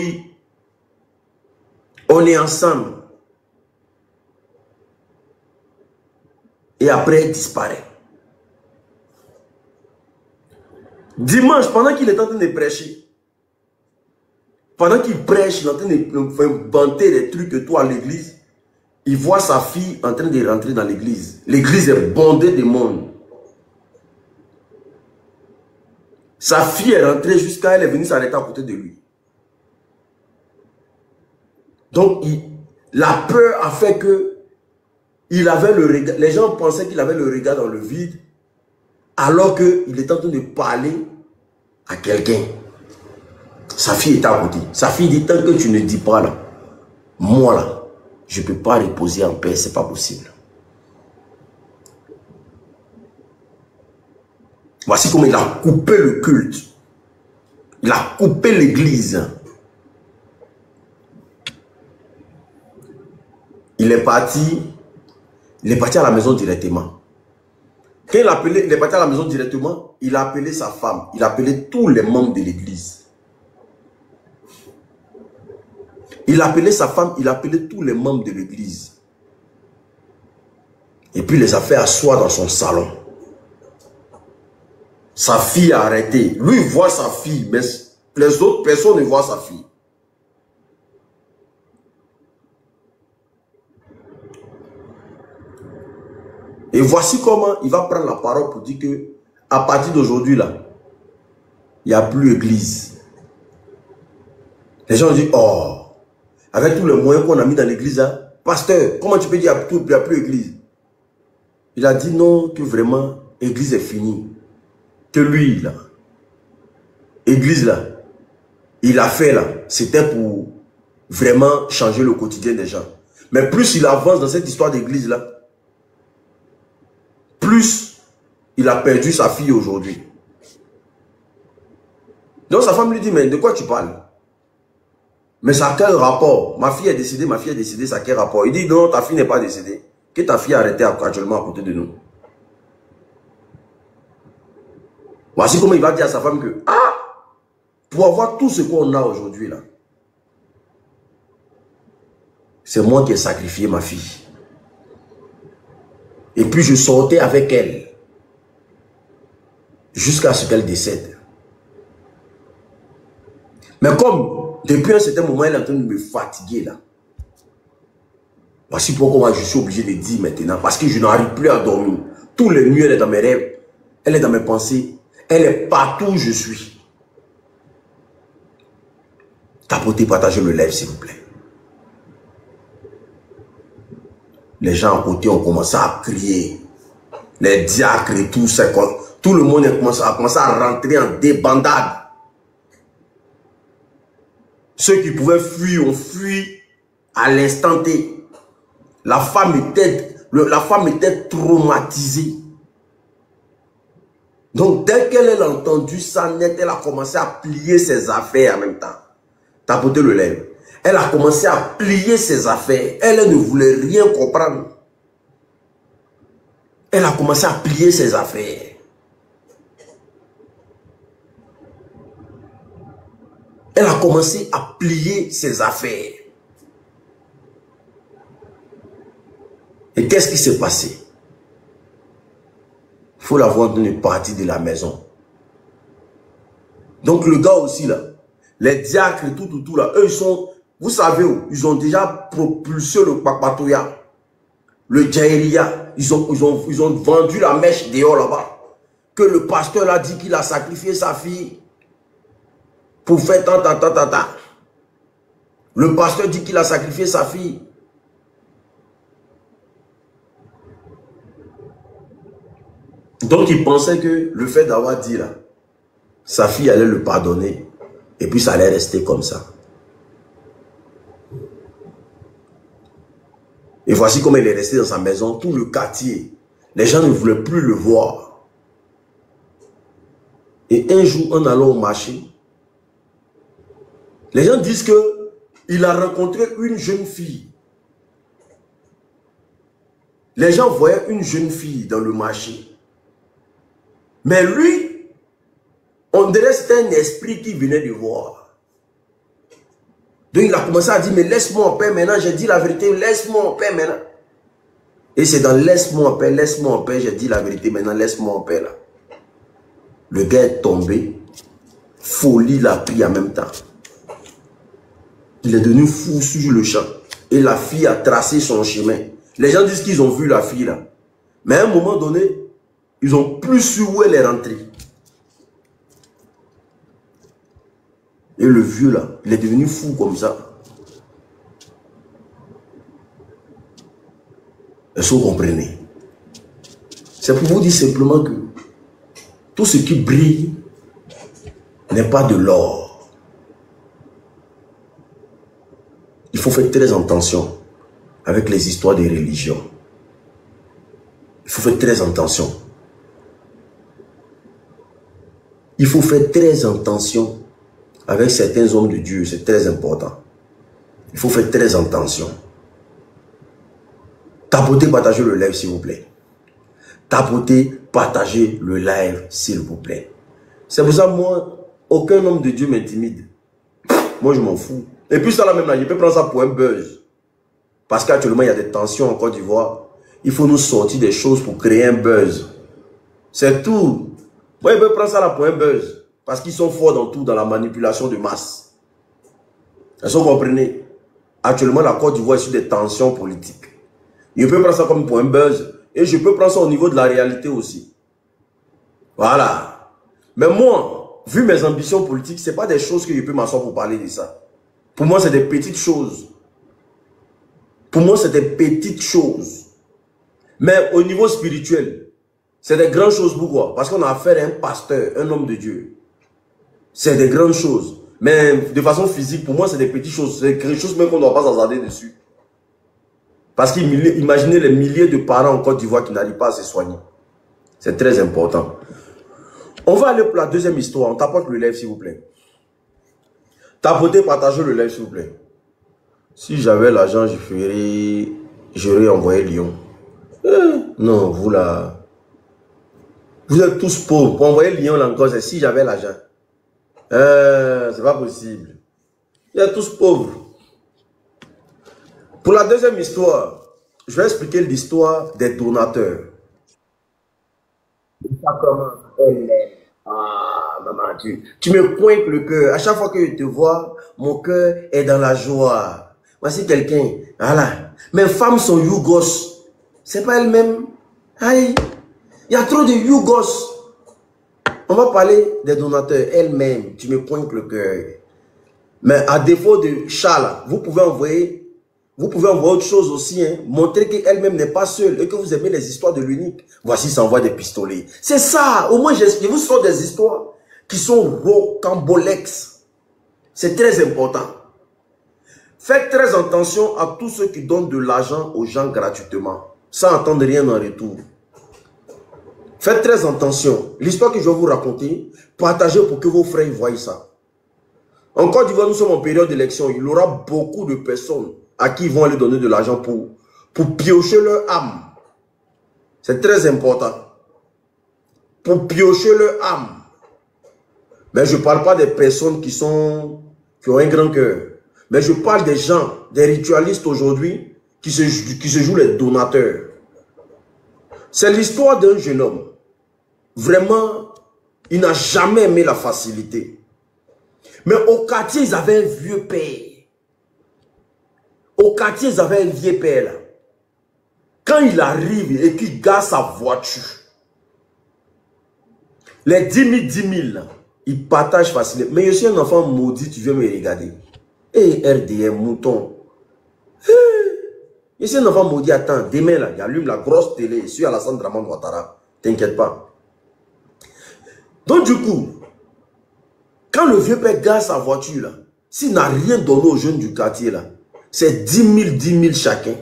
On est ensemble. Et après, il disparaît. Dimanche, pendant qu'il est en train de prêcher, pendant qu'il prêche, il est en train de vanter des trucs que toi à l'église, il voit sa fille en train de rentrer dans l'église. L'église est bondée de monde. Sa fille est rentrée jusqu'à elle est venue s'arrêter à côté de lui. Donc, la peur a fait que il avait le regard, les gens pensaient qu'il avait le regard dans le vide, alors qu'il était en train de parler à quelqu'un. Sa fille est à côté. Sa fille dit, tant que tu ne dis pas là, moi là, je ne peux pas reposer en paix, c'est pas possible. Voici comment il a coupé le culte. Il a coupé l'église. Il est parti à la maison directement. Quand il est parti à la maison directement, il a appelé sa femme, il a appelé tous les membres de l'église. Il a appelé sa femme, il a appelé tous les membres de l'église. Et puis il les a fait asseoir dans son salon. Sa fille a arrêté. Lui, il voit sa fille, mais les autres personnes ne voient sa fille. Et voici comment il va prendre la parole pour dire que à partir d'aujourd'hui, là, il n'y a plus église. Les gens disent, oh, avec tous les moyens qu'on a mis dans l'église, pasteur, comment tu peux dire qu'il n'y a plus église? Il a dit non, que vraiment, église est finie. Que lui, là, église, là, il a fait, là, c'était pour vraiment changer le quotidien des gens. Mais plus il avance dans cette histoire d'église, là, plus il a perdu sa fille aujourd'hui. Donc sa femme lui dit, mais de quoi tu parles? Mais ça a quel rapport? Ma fille est décédée, ça a quel rapport? Il dit, non, ta fille n'est pas décédée. Que ta fille a arrêté actuellement à côté de nous. Voici comment il va dire à sa femme que, ah, pour avoir tout ce qu'on a aujourd'hui là, c'est moi qui ai sacrifié ma fille. Et puis je sortais avec elle jusqu'à ce qu'elle décède. Mais comme depuis un certain moment elle est en train de me fatiguer là, voici pourquoi je suis obligé de dire maintenant, parce que je n'arrive plus à dormir. Tous les nuits elle est dans mes rêves, elle est dans mes pensées, elle est partout où je suis. Tapotez, partagez le live s'il vous plaît. Les gens à côté ont commencé à crier. Les diacres et tout ça. Tout le monde a commencé à rentrer en débandade. Ceux qui pouvaient fuir ont fui à l'instant T. La femme était traumatisée. Donc dès qu'elle a entendu ça net, elle a commencé à plier ses affaires en même temps. Tapotez le lèvre. Elle a commencé à plier ses affaires. Elle ne voulait rien comprendre. Elle a commencé à plier ses affaires. Elle a commencé à plier ses affaires. Et qu'est-ce qui s'est passé? Il faut la voir d'une partie de la maison. Donc le gars aussi là, les diacres, tout là, eux ils sont, vous savez où, ils ont déjà propulsé le Kpakpatoya, le Djaïria, ils ont vendu la mèche dehors là-bas. Que le pasteur l'a dit qu'il a sacrifié sa fille pour faire tant. Le pasteur dit qu'il a sacrifié sa fille. Donc il pensait que le fait d'avoir dit là, sa fille allait le pardonner et puis ça allait rester comme ça. Et voici comment il est resté dans sa maison, tout le quartier. Les gens ne voulaient plus le voir. Et un jour, en allant au marché, les gens disent que il a rencontré une jeune fille. Les gens voyaient une jeune fille dans le marché. Mais lui, on dirait que c'était un esprit qui venait de voir. Donc il a commencé à dire, mais laisse-moi en paix maintenant, j'ai dit la vérité, laisse-moi en paix maintenant. Et c'est dans laisse-moi en paix, j'ai dit la vérité, maintenant laisse-moi en paix là. Le gars est tombé, folie l'a pris en même temps. Il est devenu fou sur le champ. Et la fille a tracé son chemin. Les gens disent qu'ils ont vu la fille là. Mais à un moment donné, ils n'ont plus su où elle est rentrée. Et le vieux là, il est devenu fou comme ça. Est-ce que vous comprenez? C'est pour vous dire simplement que tout ce qui brille n'est pas de l'or. Il faut faire très attention avec les histoires des religions. Il faut faire très attention. Il faut faire très attention avec certains hommes de Dieu, c'est très important. Il faut faire très attention. Tapotez, partagez le live s'il vous plaît. Tapotez, partagez le live, s'il vous plaît. C'est pour ça, moi, aucun homme de Dieu m'intimide. Moi, je m'en fous. Et puis ça, là, même là, je peux prendre ça pour un buzz. Parce qu'actuellement, il y a des tensions en Côte d'Ivoire. Il faut nous sortir des choses pour créer un buzz. C'est tout. Moi, je peux prendre ça là pour un buzz. Parce qu'ils sont forts dans tout, dans la manipulation de masse. Est-ce que vous comprenez? Actuellement, la Côte d'Ivoire est sur des tensions politiques. Je peux prendre ça comme pour un buzz. Et je peux prendre ça au niveau de la réalité aussi. Voilà. Mais moi, vu mes ambitions politiques, ce n'est pas des choses que je peux m'asseoir pour parler de ça. Pour moi, c'est des petites choses. Pour moi, c'est des petites choses. Mais au niveau spirituel, c'est des grandes choses. Pourquoi? Parce qu'on a affaire à un pasteur, un homme de Dieu. C'est des grandes choses. Mais de façon physique, pour moi, c'est des petites choses. C'est quelque chose même qu'on ne doit pas s'attarder dessus. Parce qu'imaginez les milliers de parents en Côte d'Ivoire qui n'arrivent pas à se soigner. C'est très important. On va aller pour la deuxième histoire. On tapote le live, s'il vous plaît. Tapotez, partagez le live, s'il vous plaît. Si j'avais l'argent, j'aurais envoyé Lyon. Non, vous là. Vous êtes tous pauvres. Pour envoyer Lyon là encore, c'est si j'avais l'argent. C'est pas possible. Vous êtes tous pauvres. Pour la deuxième histoire, je vais expliquer l'histoire des donateurs. Ça commence. Ah, maman, tu me pointes le cœur. À chaque fois que je te vois, mon cœur est dans la joie. Voici quelqu'un. Voilà. Mes femmes sont yougos. C'est pas elles-mêmes. Aïe. Il y a trop de yougos. On va parler des donateurs elles-mêmes. Tu me pointes le cœur. Mais à défaut de Charles, vous pouvez envoyer autre chose aussi. Hein. Montrer qu'elle-même n'est pas seule et que vous aimez les histoires de l'unique. Voici, ça envoie des pistolets. C'est ça. Au moins, je vous sors des histoires qui sont rocambolex. C'est très important. Faites très attention à tous ceux qui donnent de l'argent aux gens gratuitement, sans attendre rien en retour. Faites très attention. L'histoire que je vais vous raconter, partagez pour que vos frères voient ça. En Côte d'Ivoire, nous sommes en période d'élection. Il y aura beaucoup de personnes à qui ils vont aller donner de l'argent pour piocher leur âme. C'est très important. Pour piocher leur âme. Mais je ne parle pas des personnes qui ont un grand cœur. Mais je parle des gens, des ritualistes aujourd'hui qui se jouent les donateurs. C'est l'histoire d'un jeune homme. Vraiment, il n'a jamais aimé la facilité. Mais au quartier, ils avaient un vieux père. Au quartier, ils avaient un vieux père là. Quand il arrive et qu'il gare sa voiture, les 10 000 là, il partage facilement. Mais je suis un enfant maudit, tu viens me regarder. Et RDM, mouton. Je suis un enfant maudit, attends, demain là, il allume la grosse télé, je suis à la Alassane Dramane Ouattara. T'inquiète pas. Donc du coup, quand le vieux père gare sa voiture là, s'il n'a rien donné aux jeunes du quartier là, c'est 10 000 chacun.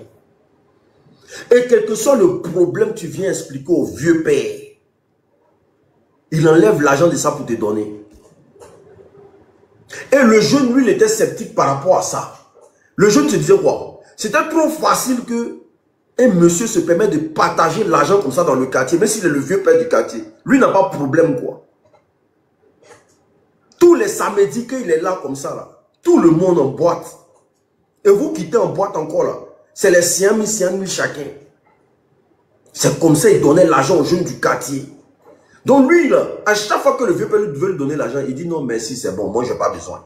Et quel que soit le problème, tu viens expliquer au vieux père. Il enlève l'argent de ça pour te donner. Et le jeune, lui, il était sceptique par rapport à ça. Le jeune se disait quoi? C'était trop facile que un monsieur se permet de partager l'argent comme ça dans le quartier, même s'il est le vieux père du quartier. Lui n'a pas de problème, quoi. Tous les samedis qu'il est là comme ça, là, tout le monde en boîte. Et vous quittez en boîte encore là. C'est les 100 000 chacun. C'est comme ça qu'il donnait l'argent aux jeunes du quartier. Donc lui, là, à chaque fois que le vieux père veut lui donner l'argent, il dit non merci, c'est bon, moi je n'ai pas besoin.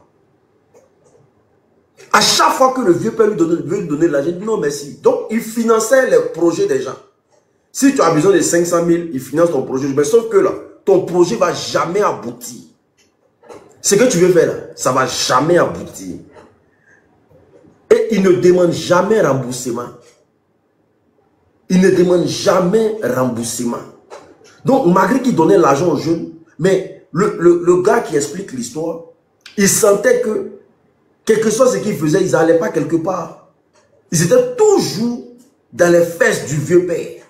À chaque fois que le vieux père veut lui donner l'argent, il dit non merci. Donc il finançait les projets des gens. Si tu as besoin de 500 000, il finance ton projet. Mais sauf que là, ton projet ne va jamais aboutir. Ce que tu veux faire là, ça ne va jamais aboutir. Et il ne demande jamais remboursement. Il ne demande jamais remboursement. Donc, malgré qu'il donnait l'argent aux jeunes, mais le gars qui explique l'histoire, il sentait que, quel que soit ce qu'ils faisaient, ils n'allaient pas quelque part. Ils étaient toujours dans les fesses du vieux père.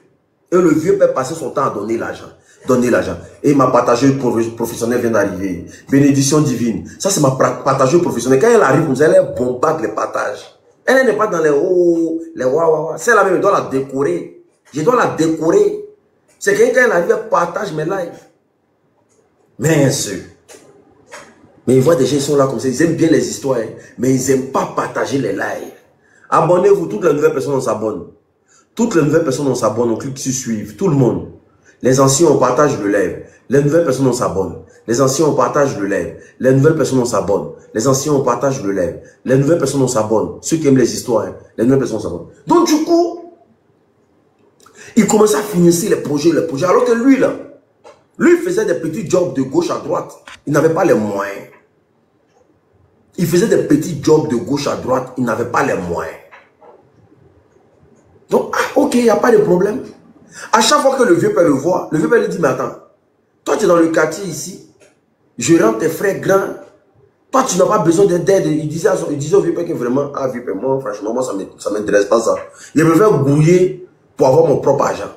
Et le vieux père passait son temps à donner l'argent. Donner l'argent. Et il m'a partagé professionnel vient d'arriver. Bénédiction divine. Ça, c'est ma partagée professionnelle. Quand elle arrive, vous allez bombarder les partages. Elle n'est pas dans les oh, les waouh. Celle-là même, je dois la décorer. Je dois la décorer. C'est quelqu'un qui arrive, partage mes lives. Mince. Mais ils voient des gens qui sont là comme ça, ils aiment bien les histoires, hein, mais ils n'aiment pas partager les lives. Abonnez-vous, toutes les nouvelles personnes, on s'abonne. Toutes les nouvelles personnes, on s'abonne, on clique sur suivre, tout le monde. Les anciens, on partage le live. Les nouvelles personnes, on s'abonne. Les anciens, on partage le live. Les nouvelles personnes, on s'abonne. Les anciens, on partage le live. Les nouvelles personnes, on s'abonne. Ceux qui aiment les histoires, hein, les nouvelles personnes, on s'abonne. Donc, du coup, il commençait à financer les projets, alors que lui, là, lui, il faisait des petits jobs de gauche à droite. Il n'avait pas les moyens. Il faisait des petits jobs de gauche à droite. Il n'avait pas les moyens. Donc, ah, ok, il n'y a pas de problème. À chaque fois que le vieux père le voit, le vieux père lui dit, mais attends, toi tu es dans le quartier ici, je rends tes frères grands, toi tu n'as pas besoin d'aide. Il disait au vieux père que vraiment, ah vieux père, moi franchement, moi ça ne m'intéresse pas ça. Je me fais bouiller pour avoir mon propre argent.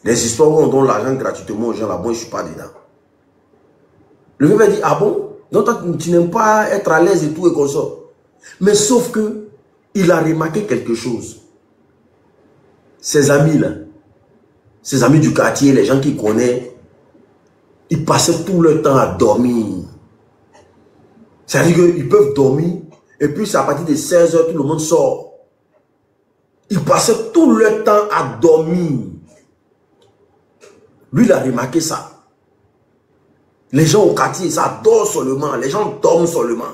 Les histoires où on donne l'argent gratuitement aux gens là-bas, je ne suis pas dedans. Le vieux père dit, ah bon? Donc toi tu n'aimes pas être à l'aise et tout et comme ça. Mais sauf que, il a remarqué quelque chose. Ses amis là, ses amis du quartier, les gens qu'il connaît, ils passaient tout le temps à dormir. C'est-à-dire qu'ils peuvent dormir, et puis c'est à partir de 16 h, tout le monde sort. Ils passaient tout le temps à dormir. Lui, il a remarqué ça. Les gens au quartier, ça dort seulement, les gens dorment seulement.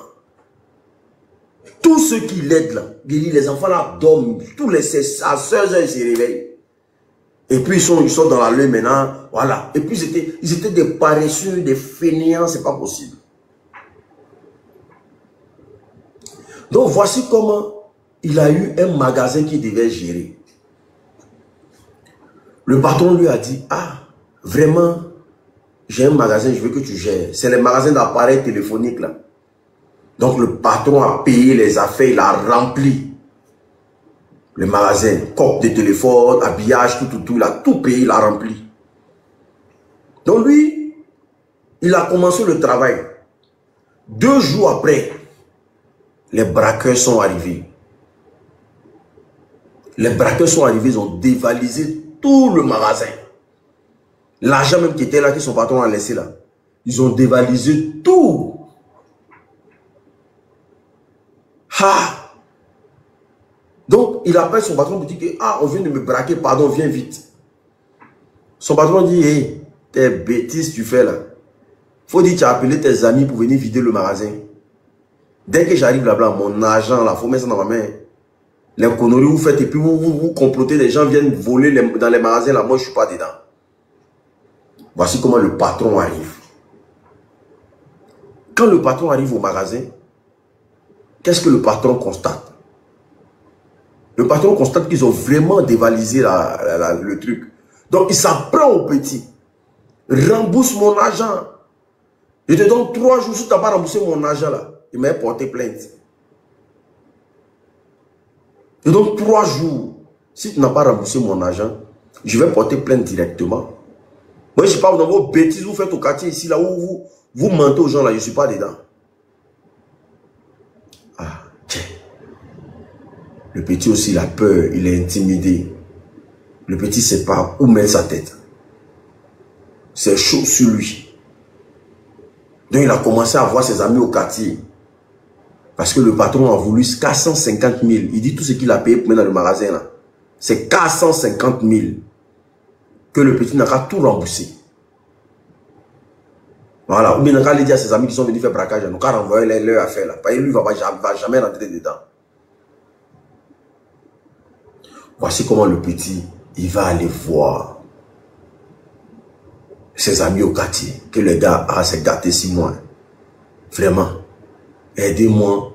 Tous ceux qui l'aident là, les enfants là dorment, tous les 16 à 16 h, ils se réveillent. Et puis ils sont dans la lune maintenant, voilà. Et puis ils étaient des paresseux, des fainéants, c'est pas possible. Donc voici comment il a eu un magasin qu'il devait gérer. Le patron lui a dit, ah, vraiment, j'ai un magasin, je veux que tu gères. C'est le magasin d'appareils téléphoniques là. Donc le patron a payé les affaires, il a rempli le magasin, coque de téléphone, habillage, tout, il a tout payé, il a rempli. Donc lui, il a commencé le travail. 2 jours après, les braqueurs sont arrivés. Les braqueurs sont arrivés, ils ont dévalisé tout le magasin. L'argent même qui était là, que son patron a laissé là, ils ont dévalisé tout. Ah! Donc, il appelle son patron pour dire que, ah, on vient de me braquer, pardon, viens vite. Son patron dit, hé, tes bêtises tu fais là. Faut dire que tu as appelé tes amis pour venir vider le magasin. Dès que j'arrive là-bas, mon argent là, faut mettre ça dans ma main. Les conneries vous faites et puis vous complotez, les gens viennent voler dans les magasins là, moi je suis pas dedans. Voici comment le patron arrive. Quand le patron arrive au magasin, qu'est-ce que le patron constate? Le patron constate qu'ils ont vraiment dévalisé le truc. Donc, il s'en prend au petit. Rembourse mon argent. Je te donne 3 jours si tu n'as pas remboursé mon argent là. Il m'a porté plainte. Je te donne 3 jours. Si tu n'as pas remboursé mon argent, je vais porter plainte directement. Moi, je ne sais pas dans vos bêtises, vous faites au quartier ici, là où vous mentez aux gens là, je ne suis pas dedans. Ah, tiens. Le petit aussi, il a peur, il est intimidé. Le petit ne sait pas où mettre sa tête. C'est chaud sur lui. Donc il a commencé à voir ses amis au quartier. Parce que le patron a voulu 450 000. Il dit tout ce qu'il a payé pour mettre dans le magasin là. C'est 450 000. Que le petit n'a qu'à tout rembourser. Voilà. Ou bien il n'a qu'à dire à ses amis qui sont venus faire braquage. Il n'a qu'à renvoyer leur affaire là. Parce que lui ne va jamais rentrer dedans. Voici comment le petit, il va aller voir ses amis au quartier. Que le gars s'est gâté 6 mois. Vraiment. Aidez-moi.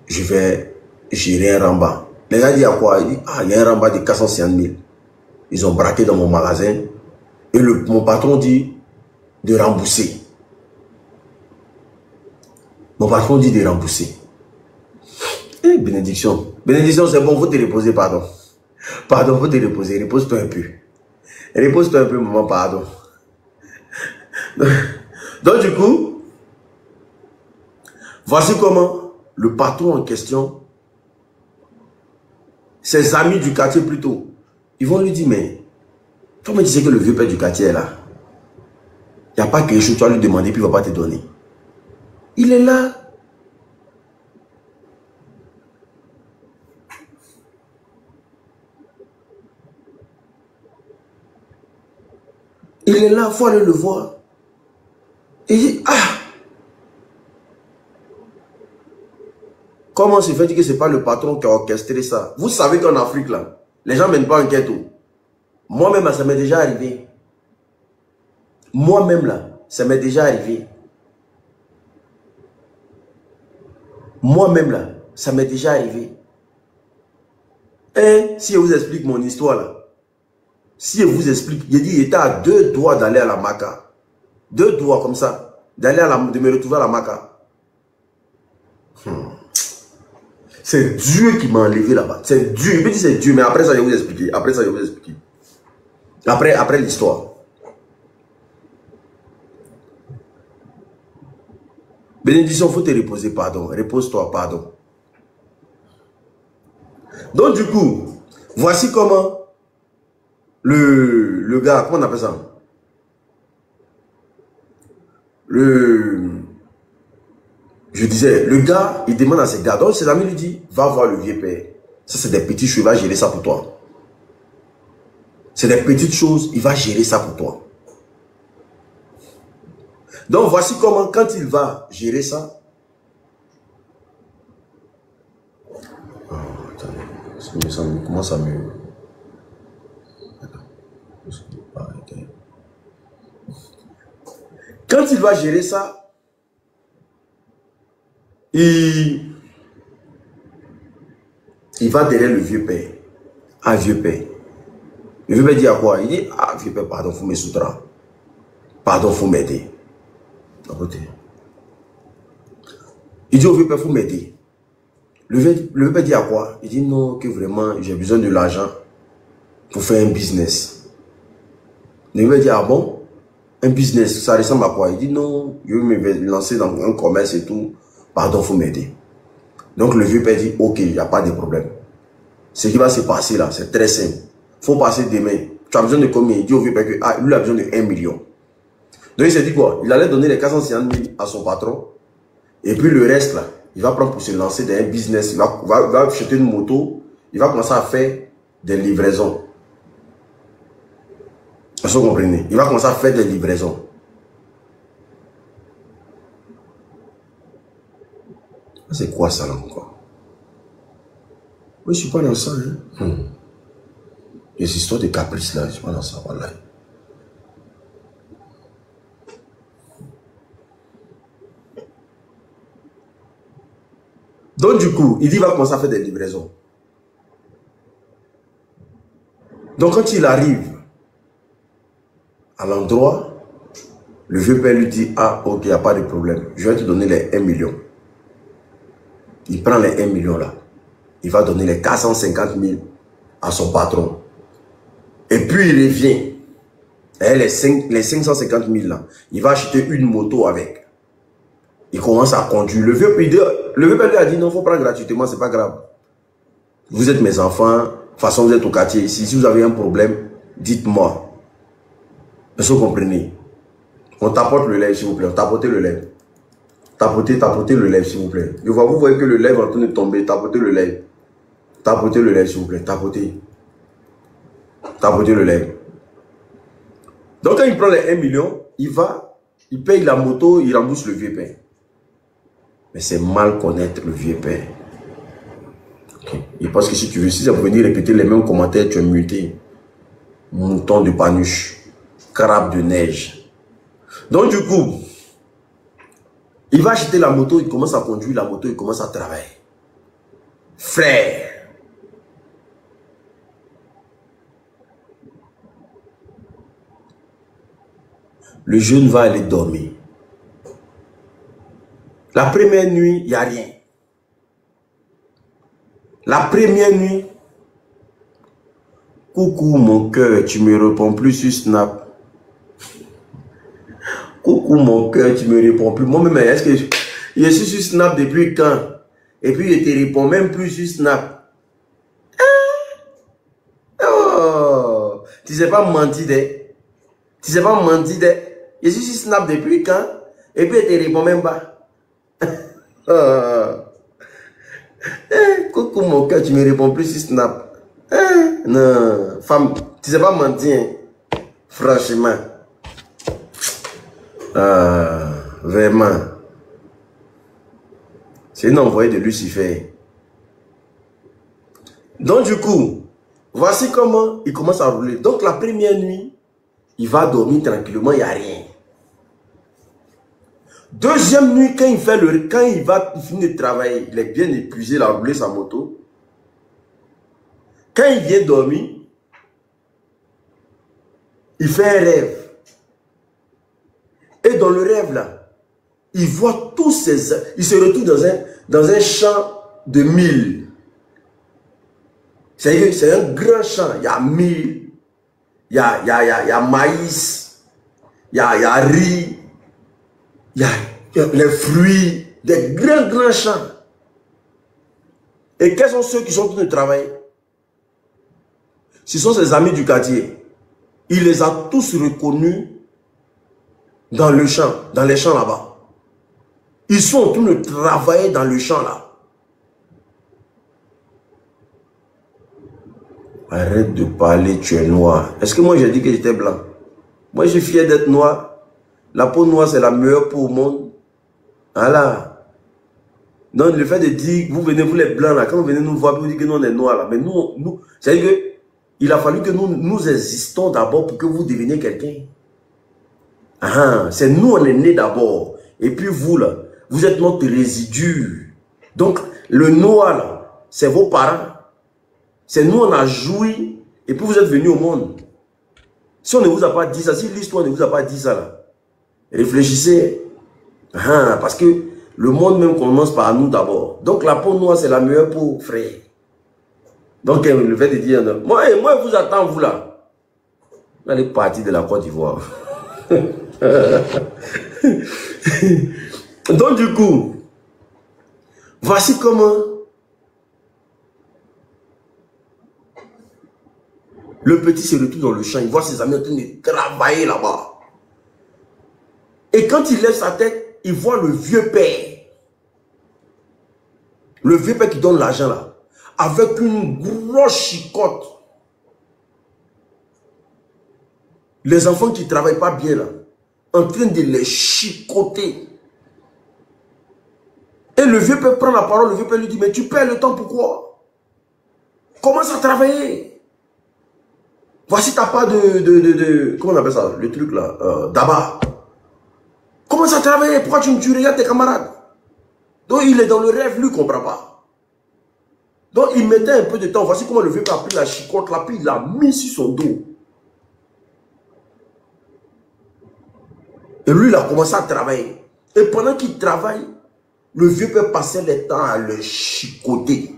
Je vais gérer un rembat. Les gars disent à quoi? Il dit, ah, il y a un rembat de 450 000. Ils ont braqué dans mon magasin. Et mon patron dit de rembourser. Mon patron dit de rembourser. Eh, bénédiction. Bénédiction, c'est bon, faut te reposer, pardon. Pardon, faut te reposer. Repose-toi un peu. Repose-toi un peu, maman, pardon. Donc, du coup, voici comment le patron en question, ses amis du quartier plutôt, ils vont lui dire, mais Toi, me disais que le vieux père du quartier est là. Il n'y a pas quelque chose, tu vas lui demander, puis il ne va pas te donner. Il est là. Il est là, il faut aller le voir. Et il dit, ah! Comment se fait que ce n'est pas le patron qui a orchestré ça? Vous savez qu'en Afrique, là, les gens ne mènent pas enquête. Moi-même, ça m'est déjà arrivé. Moi-même, là, ça m'est déjà arrivé. Moi-même, là, ça m'est déjà arrivé. Et si je vous explique mon histoire, là, si je vous explique, il dit, il était à 2 doigts d'aller à la Maca. 2 doigts comme ça, de me retrouver à la Maca. C'est Dieu qui m'a enlevé là-bas. C'est Dieu. Je peux dire c'est Dieu, mais après ça, je vais vous expliquer. Après ça, je vais vous expliquer. Après l'histoire. Bénédiction, il faut te reposer, pardon. Repose-toi, pardon. Donc, du coup, voici comment le gars, comment on appelle ça? Je disais, le gars, il demande à ses gars, donc ses amis lui disent, va voir le vieux père. Ça, c'est des petites choses, il va gérer ça pour toi. C'est des petites choses, il va gérer ça pour toi. Donc, voici comment, quand il va gérer ça. Oh, attendez, ça commence à me... Quand il va gérer ça, il va derrière le vieux père. Ah, vieux père. Le vieux père dit à quoi? Il dit, ah, vieux père, pardon, il faut me soutenir. Pardon, il faut m'aider. Il dit au vieux père, il faut m'aider. Le vieux père dit à quoi? Il dit, non, que vraiment, j'ai besoin de l'argent pour faire un business. Le vieux père dit, ah bon? Un business, ça ressemble à quoi? Il dit, non, je veux me lancer dans un commerce et tout. Pardon, il faut m'aider. Donc le vieux père dit, ok, il n'y a pas de problème. Ce qui va se passer là, c'est très simple. Il faut passer demain. Tu as besoin de combien? Il dit au vieux père que lui a besoin de 1 million. Donc il s'est dit quoi? Il allait donner les 450 000 à son patron. Et puis le reste là, il va prendre pour se lancer dans un business. Il va acheter une moto. Il va commencer à faire des livraisons. Est-ce que vous comprenez? Il va commencer à faire des livraisons. C'est quoi ça là encore? Oui, je ne suis pas dans ça. Hein? Les histoires de caprices là, je ne suis pas dans ça. Voilà. Donc du coup, il dit qu'il va commencer à faire des livraisons. Donc quand il arrive à l'endroit, le vieux père lui dit, ah ok, il n'y a pas de problème. Je vais te donner les 1 million. Il prend les 1 million là. Il va donner les 450 000 à son patron. Et puis il revient. Et les 550 000 là, il va acheter une moto avec. Il commence à conduire. Le vieux père lui a dit, non, il faut prendre gratuitement, c'est pas grave. Vous êtes mes enfants, de toute façon vous êtes au quartier ici. Si vous avez un problème, dites-moi. Est-ce que vous comprenez? On tapote le lait, s'il vous plaît. Tapotez le lait. Tapotez le lait, s'il vous plaît. Vous voyez que le lait va en train de tomber. Tapotez le lait. Tapotez le lait, s'il vous plaît. Tapotez. Tapotez le lait. Donc, quand il prend les 1 million, il paye la moto, il rembourse le vieux père. Mais c'est mal connaître le vieux père. Okay. Et parce que si tu veux, si ça peut venir répéter les mêmes commentaires, tu es muté. Mouton de panuche. Crabe de neige. Donc, du coup, il va acheter la moto, il commence à conduire la moto, il commence à travailler. Frère. Le jeune va aller dormir. La première nuit, il n'y a rien. La première nuit, coucou mon cœur, tu me réponds plus sur Snap. Coucou mon cœur, tu me réponds plus. Moi-même, est-ce que je suis sur Snap depuis quand? Et puis je te réponds même plus sur Snap. Oh. Tu sais pas mentir des. Tu sais pas mentir des. Je suis sur Snap depuis quand? Et puis, elle te répond même pas. Coucou mon cœur, tu me réponds plus sur Snap. Non, femme, tu sais pas mentir. Hein? Franchement. Vraiment. C'est une envoyée de Lucifer. Donc du coup, voici comment il commence à rouler. Donc la première nuit, il va dormir tranquillement, il n'y a rien. Deuxième nuit, quand il va finir de travailler, il est bien épuisé, il a roulé sa moto. Quand il vient dormir, il fait un rêve. Et dans le rêve là, il voit tous ces... Il se retrouve dans un champ de mil. C'est un grand champ. Il y a mil, il y a maïs, il y a riz, il y a les fruits, des grands champs. Et quels sont ceux qui sont en train de travailler? Ce sont ses amis du quartier. Il les a tous reconnus dans le champ, dans les champs là-bas. Ils sont en train de travailler dans le champ là. Arrête de parler, tu es noir. Est-ce que moi j'ai dit que j'étais blanc? Moi je suis fier d'être noir. La peau noire c'est la meilleure peau au monde. Voilà. Donc le fait de dire, vous venez, vous les blancs là, quand vous venez nous voir, vous dites que nous on est noirs là. Mais nous c'est-à-dire que il a fallu que nous existons d'abord pour que vous deveniez quelqu'un. C'est nous on est nés d'abord. Et puis vous là, vous êtes notre résidu. Donc le noir là, c'est vos parents. C'est nous, on a joui, et puis vous êtes venus au monde. Si on ne vous a pas dit ça, si l'histoire ne vous a pas dit ça, là, réfléchissez. Parce que le monde même commence par nous d'abord. Donc la peau noire, c'est la meilleure peau, frère. Donc le fait de dire, moi je vous attends, vous là. Vous allez partir de la Côte d'Ivoire. Donc du coup, voici comment... Le petit se retrouve dans le champ, il voit ses amis en train de travailler là-bas. Et quand il lève sa tête, il voit le vieux père. Le vieux père qui donne l'argent là. Avec une grosse chicotte. Les enfants qui ne travaillent pas bien là. En train de les chicoter. Et le vieux père prend la parole, le vieux père lui dit, mais tu perds le temps pourquoi? Commence à travailler. Voici ta part comment on appelle ça, le truc là, d'abat. Commence à travailler, pourquoi tu regardes tes camarades? Donc il est dans le rêve, lui, il ne comprend pas. Donc il mettait un peu de temps, voici comment le vieux père a pris la chicotte là, puis il l'a mis sur son dos. Et lui, il a commencé à travailler. Et pendant qu'il travaille, le vieux père passait le temps à le chicoter.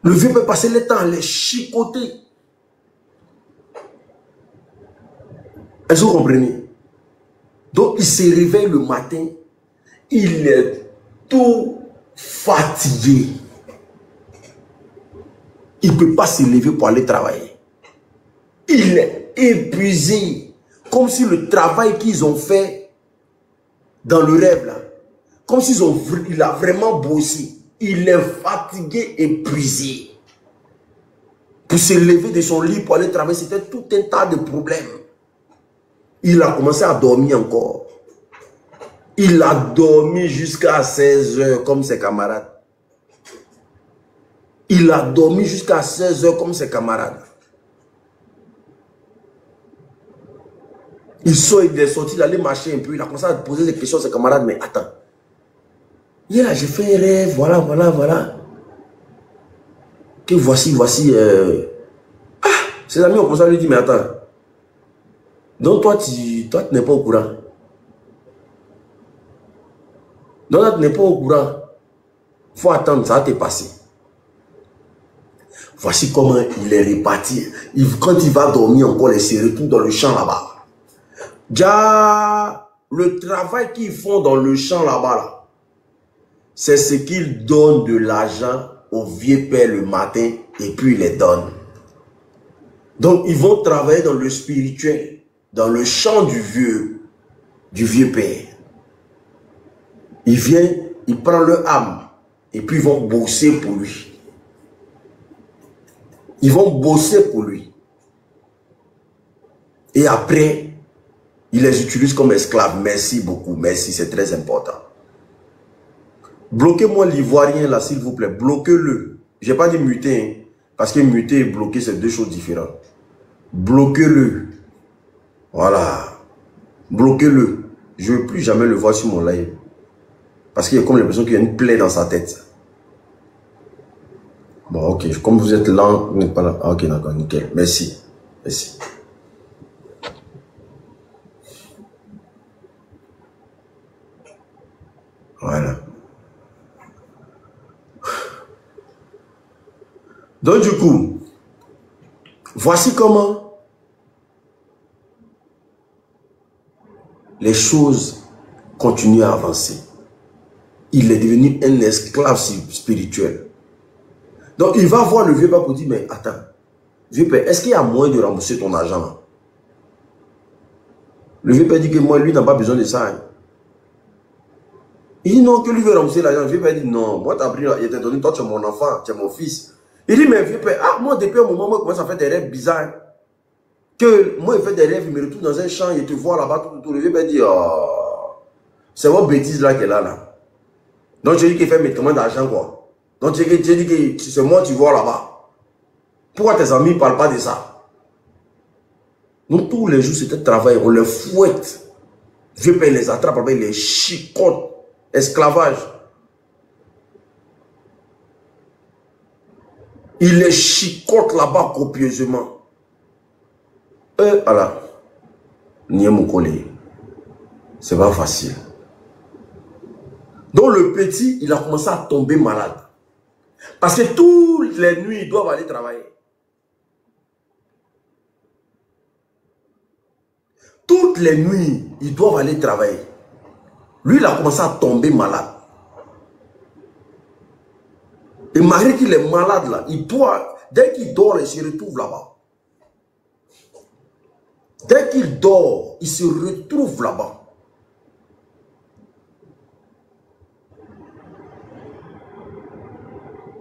Le vieux peut passer le temps à les chicoter. Est-ce que vous comprenez? Donc il se réveille le matin, il est tout fatigué. Il ne peut pas se lever pour aller travailler. Il est épuisé. Comme si le travail qu'ils ont fait dans le rêve là, comme il a vraiment bossé. Il est fatigué, épuisé. Pour se lever de son lit pour aller travailler, c'était tout un tas de problèmes. Il a commencé à dormir encore. Il a dormi jusqu'à 16 h comme ses camarades. Il a dormi jusqu'à 16 h comme ses camarades. Il est sorti, il allait marcher un peu, il a commencé à poser des questions à ses camarades, mais attends. Hier, j'ai fait un rêve, voilà. Que voici. Ses amis ont commencé à lui dire, mais attends. Donc toi, tu n'es pas au courant. Donc là, tu n'es pas au courant. Il faut attendre, ça va te passer. Voici comment il est réparti. Quand il va dormir encore, il se retrouve dans le champ là-bas. Déjà, le travail qu'ils font dans le champ là-bas, là, c'est ce qu'ils donnent de l'argent au vieux père le matin et puis ils les donnent. Donc, ils vont travailler dans le spirituel, dans le champ du vieux père. Il vient, il prend leur âme et puis ils vont bosser pour lui. Ils vont bosser pour lui. Et après, ils les utilisent comme esclaves. Merci beaucoup, merci, c'est très important. Bloquez-moi l'ivoirien là, s'il vous plaît. Bloquez-le. Je n'ai pas dit muter, hein, parce que muter et bloquer, c'est deux choses différentes. Bloquez-le. Voilà. Bloquez-le. Je ne veux plus jamais le voir sur mon live. Parce qu'il y a comme l'impression qu'il y a une plaie dans sa tête. Bon, ok. Comme vous êtes lent, vous n'êtes pas là. Ah, ok, d'accord, nickel. Merci. Merci. Voilà. Donc, du coup, voici comment les choses continuent à avancer. Il est devenu un esclave spirituel. Donc, il va voir le vieux père pour dire, mais attends, vieux père, est-ce qu'il y a moyen de rembourser ton argent là? Le vieux père dit que moi, lui, n'a pas besoin de ça. Hein. Il dit non, que lui veut rembourser l'argent. Le vieux père dit non, moi, t'as pris, il t'a donné, toi, tu es mon enfant, tu es mon fils. Il dit, mais vieux père, ah, moi, depuis un moment, moi, je commence à faire des rêves bizarres. Que moi, il fait des rêves, il me retrouve dans un champ, il te voit là-bas, tout. Le vieux père dit, oh, c'est votre bêtise là qu'elle a là. Donc, je dis qu'il fait mes commandes d'argent, quoi. Donc, tu dis que c'est moi, tu vois là-bas. Pourquoi tes amis ne parlent pas de ça? Donc, tous les jours, c'était travail, on les fouette. Vieux père les attrape avec les chicotes, esclavage. Il les chicote là-bas copieusement. Voilà. C'est pas facile. Donc le petit, il a commencé à tomber malade. Parce que toutes les nuits, ils doivent aller travailler. Toutes les nuits, ils doivent aller travailler. Lui, il a commencé à tomber malade. Et malgré qu'il est malade là, il doit, dès qu'il dort, il se retrouve là-bas. Dès qu'il dort, il se retrouve là-bas.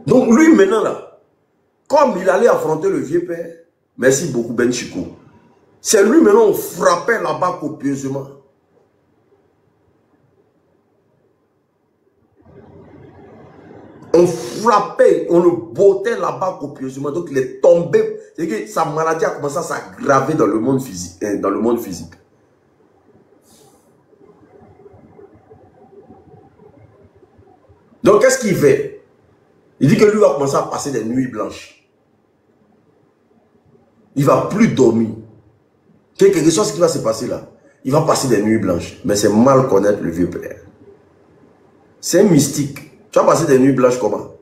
Donc lui maintenant là, comme il allait affronter le vieux père, merci beaucoup Ben Chico, c'est lui maintenant on frappait là-bas copieusement. On frappait, on le bottait là-bas copieusement. Donc il est tombé. C'est que sa maladie a commencé à s'aggraver dans le monde physique. Donc qu'est-ce qu'il fait? Il dit que lui va commencer à passer des nuits blanches. Il ne va plus dormir. Quelque chose qui va se passer là. Il va passer des nuits blanches. Mais c'est mal connaître le vieux père. C'est un mystique. Tu vas passer des nuits blanches comment?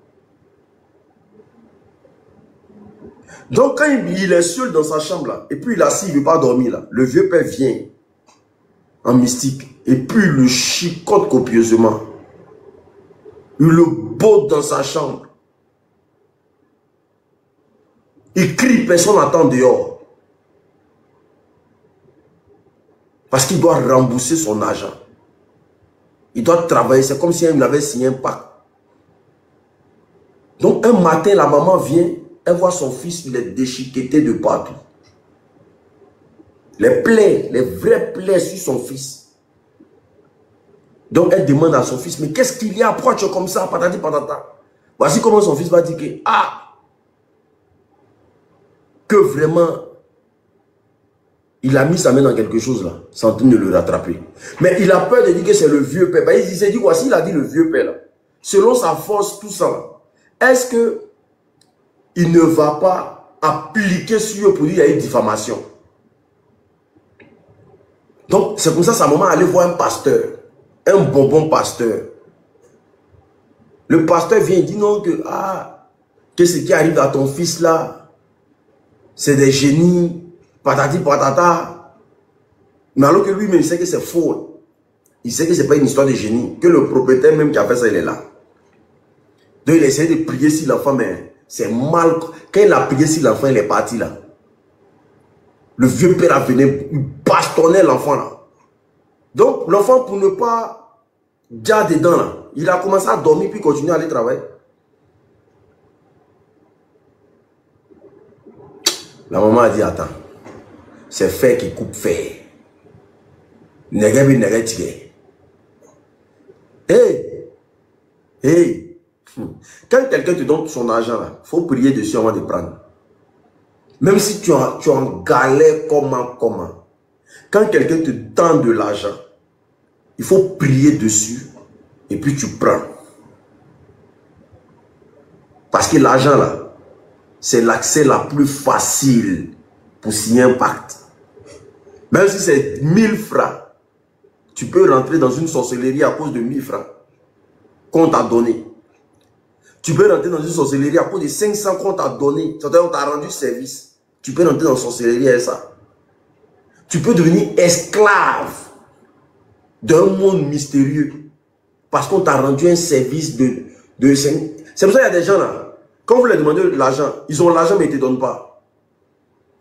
Donc quand il est seul dans sa chambre là, et puis il est assis, il ne veut pas dormir là, le vieux père vient en mystique, et puis il le chicote copieusement. Il le botte dans sa chambre. Il crie, personne n'attend dehors. Parce qu'il doit rembourser son argent. Il doit travailler, c'est comme si il avait signé un pacte. Donc un matin, la maman vient, elle voit son fils, il est déchiqueté de partout. Les plaies, les vraies plaies sur son fils. Donc elle demande à son fils, mais qu'est-ce qu'il y a? Pourquoi tu es comme ça? Patati patata. Voici comment son fils va dire que, que vraiment, il a mis sa main dans quelque chose là, sans en train de le rattraper. Mais il a peur de dire que c'est le vieux père. Il s'est dit, voici, il a dit le vieux père là. Selon sa force, tout ça là. Est-ce que il ne va pas appliquer sur eux pour dire qu'il y a une diffamation? Donc, c'est comme ça sa maman allait voir un pasteur. Un bonbon pasteur. Le pasteur vient et dit non que, que ce qui arrive à ton fils là, c'est des génies, patati patata. Mais alors que lui-même, il sait que c'est faux. Il sait que ce n'est pas une histoire de génie. Que le propriétaire même qui a fait ça, il est là. Donc il essaie de prier sur l'enfant, mais c'est mal. Quand il a prié sur l'enfant, il est parti là. Le vieux père a venu bastonner l'enfant là. Donc l'enfant, pour ne pas dire dedans là, il a commencé à dormir puis continuer à aller travailler. La maman a dit, attends, c'est fer qui coupe fer. Hey, quand quelqu'un te donne son argent, il faut prier dessus avant de prendre. Même si tu es en galère, comment. Quand quelqu'un te tend de l'argent, il faut prier dessus et puis tu prends. Parce que l'argent là, c'est l'accès la plus facile pour signer un pacte. Même si c'est 1000 francs, tu peux rentrer dans une sorcellerie à cause de 1000 francs qu'on t'a donné. Tu peux rentrer dans une sorcellerie à cause de 500 qu'on t'a donné. C'est-à-dire qu'on t'a rendu service. Tu peux rentrer dans une sorcellerie avec ça. Tu peux devenir esclave d'un monde mystérieux parce qu'on t'a rendu un service de... C'est pour ça qu'il y a des gens là, quand vous leur demandez de l'argent, ils ont l'argent mais ils ne te donnent pas.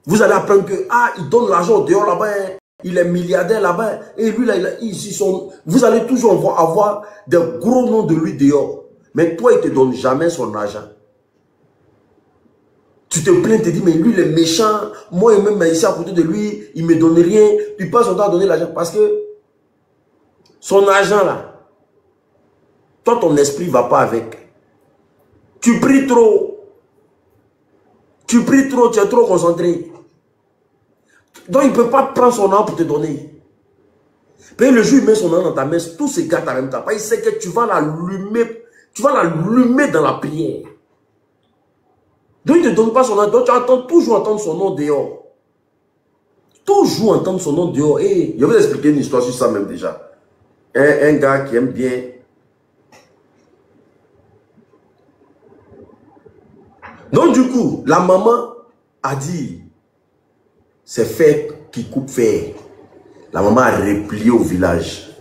Vous allez apprendre que, il donne l'argent au dehors là-bas, hein. Il est milliardaire là-bas. Et lui, là, vous allez toujours avoir des gros noms de lui dehors. Mais toi, il ne te donne jamais son argent. Tu te plains, tu te dis, mais lui, il est méchant. Moi, même ici à côté de lui, il ne me donne rien. Tu passes son temps à donner l'argent. Parce que son argent, là, toi, ton esprit ne va pas avec. Tu pries trop. Tu es trop concentré. Donc, il ne peut pas prendre son argent pour te donner. Puis le jour où il met son argent dans ta main, tout se gâte en même temps. Il sait que tu vas l'allumer. Tu vas l'allumer dans la prière. Donc, il ne te donne pas son argent. Donc, tu entends toujours entendre son nom dehors. Toujours entendre son nom dehors. Et je vais vous expliquer une histoire sur ça même déjà. Un gars qui aime bien. Donc, du coup, la maman a dit, c'est fer qui coupe fer. La maman a replié au village.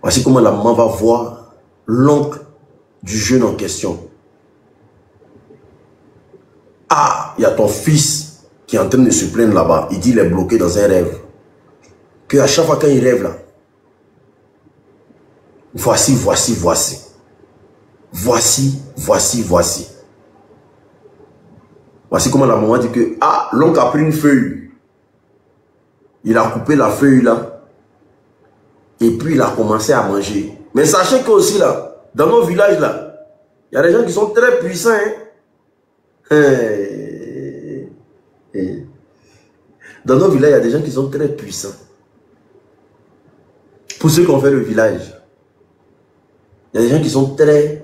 Voici comment la maman va voir l'oncle du jeune en question. Il y a ton fils qui est en train de se plaindre là-bas. Il dit qu'il est bloqué dans un rêve. Que à chaque fois quand il rêve là, voici. Voici comment la maman dit que, l'oncle a pris une feuille. Il a coupé la feuille là. Et puis il a commencé à manger. Mais sachez que aussi là, dans nos villages là, il y a des gens qui sont très puissants. Dans nos villages, il y a des gens qui sont très puissants. Pour ceux qui ont fait le village, il y a des gens qui sont très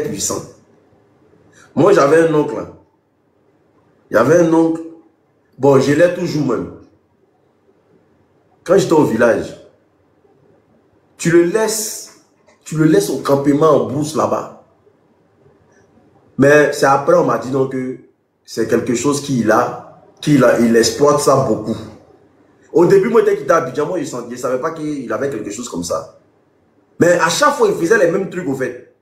puissants. Moi, j'avais un oncle là. Il y avait un oncle. Bon, je l'ai toujours même. Quand j'étais au village, tu le laisses au campement en bourse là-bas. Mais c'est après, on m'a dit donc que c'est quelque chose qu'il exploite ça beaucoup. Au début, moi, dès qu'il était à Abidjan, moi, je ne savais pas qu'il avait quelque chose comme ça. Mais à chaque fois, il faisait les mêmes trucs au fait.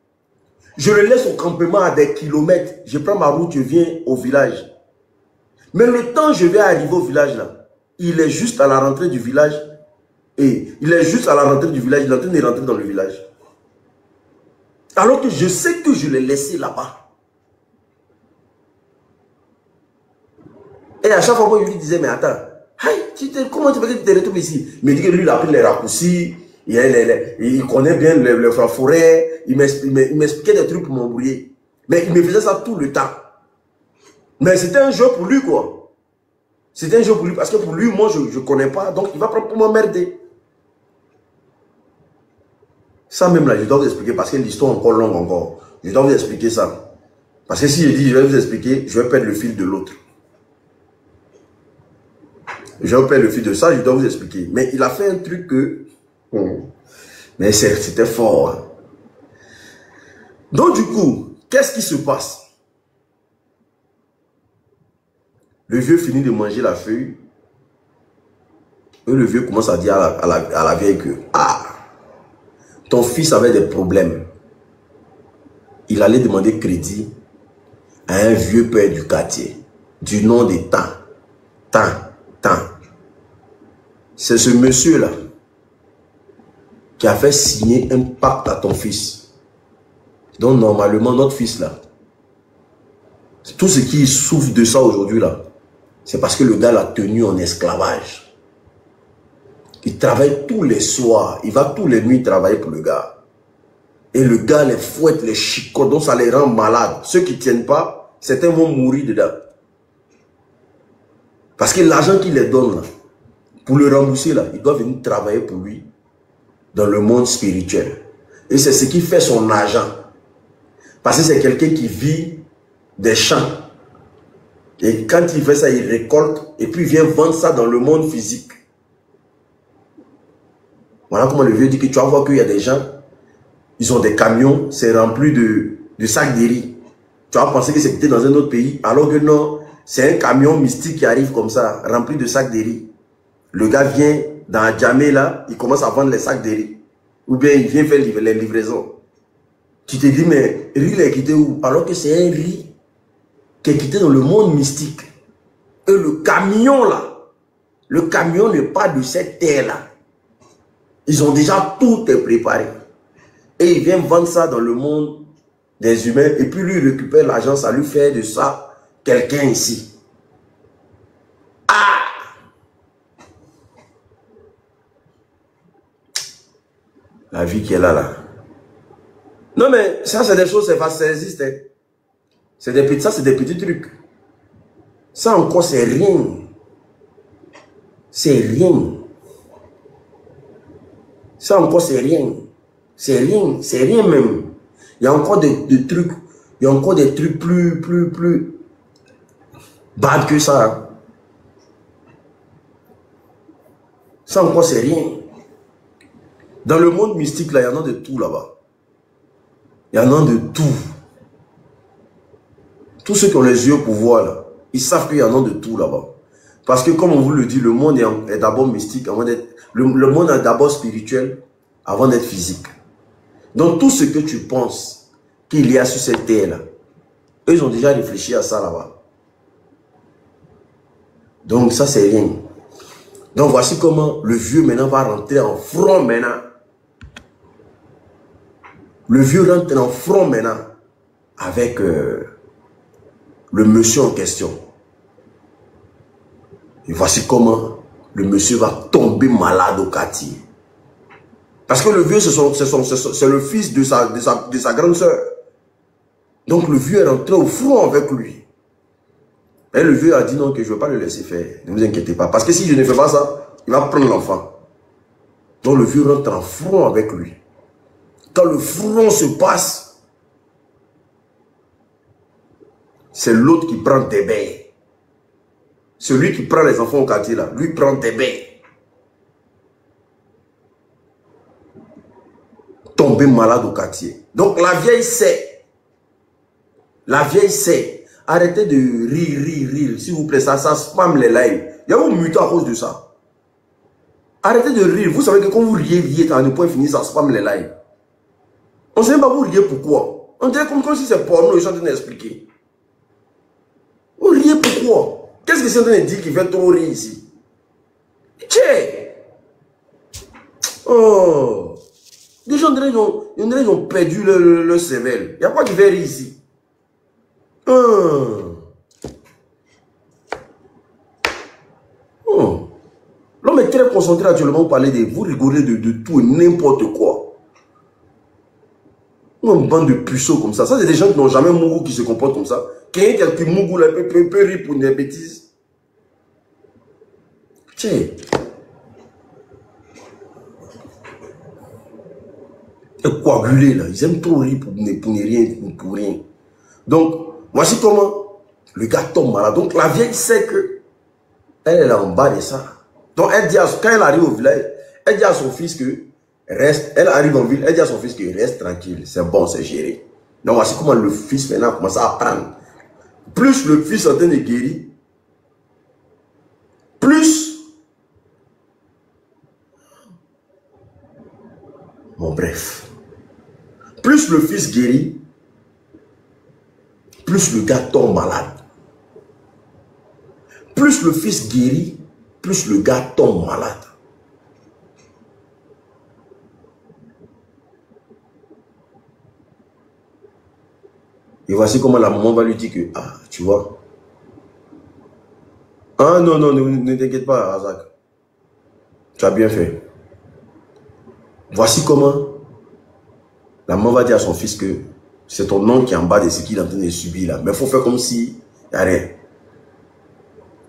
Je le laisse au campement à des kilomètres. Je prends ma route, je viens au village. Mais le temps que je vais arriver au village là, il est juste à la rentrée du village. Et il est juste à la rentrée du village, il est en train de rentrer dans le village. Alors que je sais que je l'ai laissé là-bas. Et à chaque fois, moi, je lui disais, mais attends, comment tu veux que tu te retrouves ici? Il me dit que lui, il a pris les raccourcis, il connaît bien les forêts, il m'expliquait des trucs pour m'embrouiller. Mais il me faisait ça tout le temps. Mais c'était un jeu pour lui, quoi. C'était un jeu pour lui, parce que pour lui, moi, je ne connais pas, donc il va prendre pour m'emmerder. Ça même là, je dois vous expliquer, parce que l'histoire est encore longue encore. Je dois vous expliquer ça. Parce que si je dis, je vais vous expliquer, je vais perdre le fil de l'autre. Je vais perdre le fil de ça, je dois vous expliquer. Mais il a fait un truc que... Mais c'était fort. Hein. Donc du coup, qu'est-ce qui se passe? Le vieux finit de manger la feuille. Et le vieux commence à dire à la vieille que ah, ton fils avait des problèmes. Il allait demander crédit à un vieux père du quartier, du nom de Tant. C'est ce monsieur-là qui a fait signer un pacte à ton fils. Donc normalement, notre fils là, tout ce qui souffre de ça aujourd'hui là, c'est parce que le gars l'a tenu en esclavage. Il travaille tous les soirs, il va tous les nuits travailler pour le gars. Et le gars les fouette, les chicots, donc ça les rend malades. Ceux qui ne tiennent pas, certains vont mourir dedans. Parce que l'argent qu'il les donne là, pour le rembourser là, il doit venir travailler pour lui dans le monde spirituel. Et c'est ce qui fait son argent. Parce que c'est quelqu'un qui vit des champs. Et quand il fait ça, il récolte et puis il vient vendre ça dans le monde physique. Voilà comment le vieux dit que tu vas voir qu'il y a des gens, ils ont des camions, c'est rempli de sacs de riz. Tu vas penser que c'est peut-être dans un autre pays, alors que non, c'est un camion mystique qui arrive comme ça, rempli de sacs de riz. Le gars vient dans Djamé là, il commence à vendre les sacs de riz. Ou bien il vient faire les livraisons. Tu te dis, mais riz il est quitté où? Alors que c'est un riz qui est quitté dans le monde mystique. Et le camion là, le camion n'est pas de cette terre là. Ils ont déjà tout préparé. Et il vient vendre ça dans le monde des humains. Et puis lui, il récupère l'argent, ça lui fait de ça quelqu'un ici. Ah! La vie qui est là. Non mais, ça c'est des choses, ça existe. Hein. C'est des petits trucs. Ça encore, c'est rien. C'est rien. Ça encore, c'est rien. C'est rien même. Il y a encore des trucs, il y a encore des trucs plus bad que ça. Ça encore, c'est rien. Dans le monde mystique, là, il y en a de tout là-bas. Il y en a de tout. Tous ceux qui ont les yeux pour voir, là, ils savent qu'il y en a de tout là-bas. Parce que, comme on vous le dit, le monde est d'abord mystique, avant d'être... Le monde est d'abord spirituel, avant d'être physique. Donc, tout ce que tu penses qu'il y a sur cette terre-là, eux, ils ont déjà réfléchi à ça là-bas. Donc, ça, c'est rien. Donc, voici comment le vieux, maintenant, va rentrer en front, maintenant. Le vieux rentre en front, maintenant, avec le monsieur en question. Et voici comment le monsieur va tomber malade au quartier. Parce que le vieux, c'est le fils de sa grande sœur. Donc le vieux est rentré au front avec lui. Et le vieux a dit non, que je ne vais pas le laisser faire. Ne vous inquiétez pas. Parce que si je ne fais pas ça, il va prendre l'enfant. Donc le vieux rentre en front avec lui. Quand le front se passe, c'est l'autre qui prend des bains. Celui qui prend les enfants au quartier là, lui prend des bains. Tomber malade au quartier. Donc la vieille sait. La vieille sait. Arrêtez de rire, s'il vous plaît, ça spamme les lives. Il y a un mutant à cause de ça. Arrêtez de rire. Vous savez que quand vous riez, à un point fini, ça spamme les lives. On ne sait pas vous riez pourquoi. On dirait comme si c'est porno, ils sont en train d'expliquer. Vous riez pourquoi? Qu'est-ce que c'est en train de dire qui fait trop rire ici? Tchè! Oh! Les gens, ils ont perdu le cervelle. Il n'y a pas qui fait rire ici. Oh. L'homme est très concentré actuellement pour parler de vous, rigoler de tout et n'importe quoi. Une bande de puceaux comme ça. Ça, c'est des gens qui n'ont jamais mougou qui se comportent comme ça. Quelqu'un qui mougou là peut rire pour des bêtises. Tiens. Et coagulés là. Ils aiment trop rire pour rien. Donc, voici comment le gars tombe malade. Donc, la vieille sait que elle est en bas de ça. Donc, elle dit quand elle arrive au village, elle dit à son fils que reste. Elle arrive en ville, elle dit à son fils que reste tranquille. C'est bon, c'est géré. Donc voici comment le fils maintenant commence à apprendre. Plus le fils est en train de guérir, plus... Bon bref. Plus le fils guérit, plus le gars tombe malade. Plus le fils guérit, plus le gars tombe malade. Et voici comment la maman va lui dire que, ah, tu vois. Ah non, non, ne t'inquiète pas, Razak. Tu as bien fait. Voici comment la maman va dire à son fils que c'est ton oncle qui est en bas de ce qu'il est en train de subir là. Mais il faut faire comme si il n'y a rien.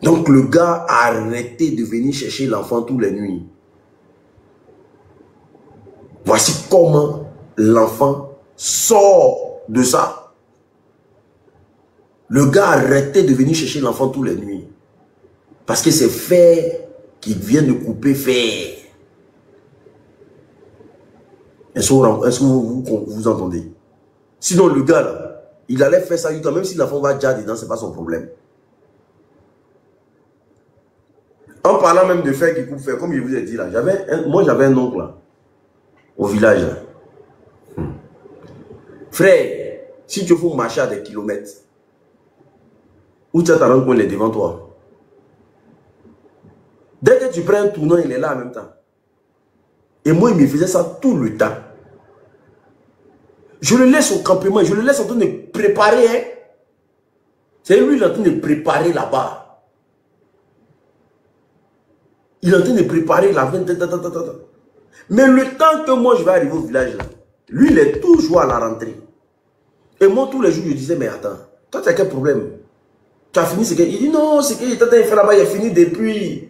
Donc le gars a arrêté de venir chercher l'enfant toutes les nuits. Voici comment l'enfant sort de ça. Le gars a arrêté de venir chercher l'enfant toutes les nuits. Parce que c'est fer qui vient de couper fer. Est-ce que vous entendez? Sinon le gars là, il allait faire ça quand même si l'enfant va déjà dedans, c'est pas son problème. En parlant même de fer qui coupe fer, comme je vous ai dit là, moi j'avais un oncle là, au village là. Frère, si tu faut marcher à des kilomètres, où tu as ta rencontre, il est devant toi. Dès que tu prends un tournant, il est là en même temps. Et moi, il me faisait ça tout le temps. Je le laisse au campement, je le laisse en train de préparer. Hein. C'est lui, il est en train de préparer là-bas. Il est en train de préparer la vente. Mais le temps que moi, je vais arriver au village, là, lui, il est toujours à la rentrée. Et moi, tous les jours, je disais, mais attends, toi, tu as quel problème? Tu as fini ce qu'il dit, non, c'est qu'il était en train de faire là-bas, il a fini depuis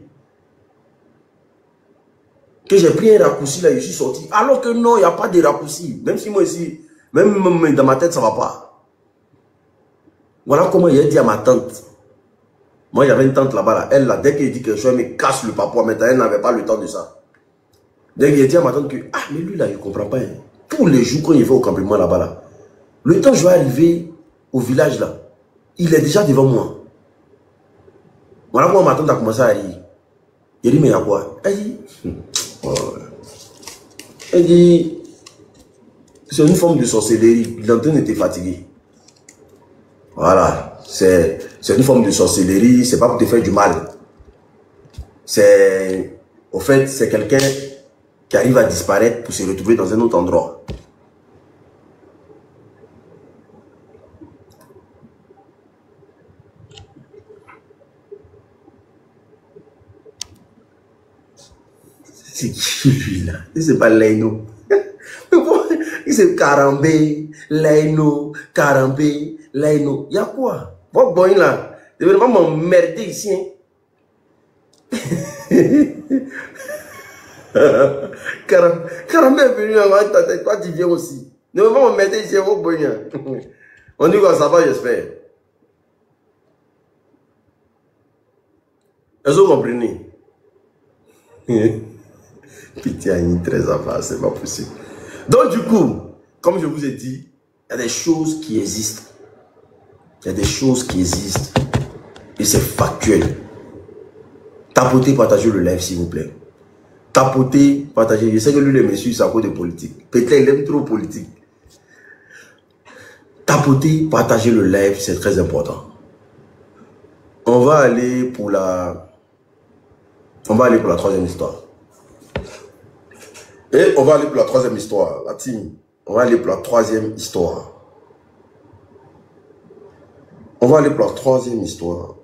que j'ai pris un raccourci, là, je suis sorti. Alors que non, il n'y a pas de raccourci. Même si moi ici, même dans ma tête, ça ne va pas. Voilà comment il a dit à ma tante. Moi, j'avais une tante là-bas, là. Elle, là, dès qu'elle dit quelque chose, elle me casse le papa. Maintenant, elle n'avait pas le temps de ça. Dès qu'il a dit à ma tante que, ah, mais lui, là, il ne comprend pas. Hein. Tous les jours, quand il va au campement là-bas, là, le temps que je vais arriver au village, là, il est déjà devant moi. Voilà comment ma tante a commencé à rire. Il dit, mais il y a quoi? Elle dit, c'est une forme de sorcellerie. Il est en train de te fatiguer. Voilà. C'est une forme de sorcellerie. C'est pas pour te faire du mal. C'est, au fait, c'est quelqu'un qui arrive à disparaître pour se retrouver dans un autre endroit. C'est qui lui là? C'est pas Leino. C'est Karambé, Leino, Karambé, Leino. Il y a quoi? Votre boy là, je vais vraiment m'emmerder ici. Hein? Karambé est venu avant ta tête, toi tu viens aussi. Ne vais pas m'emmerder ici, votre boy. On dit quoi, ça va, j'espère. Est-ce que vous comprenez? Pitié, il est très avare, c'est pas possible. Donc du coup, comme je vous ai dit, il y a des choses qui existent. Il y a des choses qui existent. Et c'est factuel. Tapotez, partagez le live s'il vous plaît. Tapotez, partagez. Je sais que lui, les messieurs, c'est à cause de politique. Peut-être il aime trop politique. Tapotez, partagez le live, c'est très important. On va aller pour la troisième histoire. Et on va aller pour la troisième histoire, la team. On va aller pour la troisième histoire. On va aller pour la troisième histoire.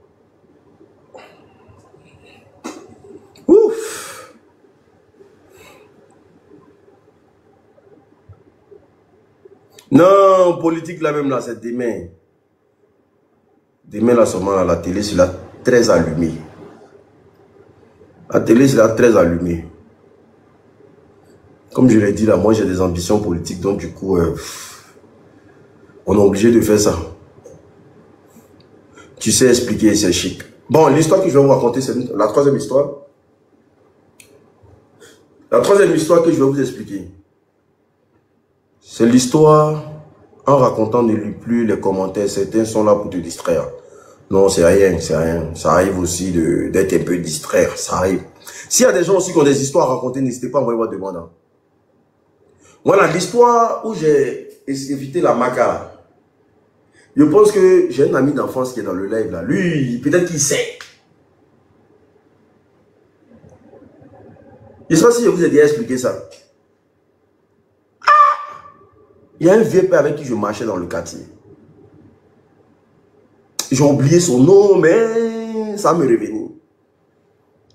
Ouf! Non, politique là même là, c'est demain. Demain là seulement à la télé, c'est là très allumé. La télé, c'est là très allumé. Comme je l'ai dit là, moi j'ai des ambitions politiques, donc du coup, on est obligé de faire ça. Tu sais expliquer, c'est chic. Bon, l'histoire que je vais vous raconter, c'est la troisième histoire. La troisième histoire que je vais vous expliquer, c'est l'histoire En racontant, ne lis plus les commentaires. Certains sont là pour te distraire. Non, c'est rien, c'est rien. Ça arrive aussi d'être un peu distraire. Ça arrive. S'il y a des gens aussi qui ont des histoires à raconter, n'hésitez pas à envoyer votre demande. Hein. Voilà, l'histoire où j'ai évité la maca. Je pense que j'ai un ami d'enfance qui est dans le live là. Lui, peut-être qu'il sait. Je ne sais pas si je vous ai déjà expliqué ça. Il y a un vieux père avec qui je marchais dans le quartier. J'ai oublié son nom, mais ça me revenait.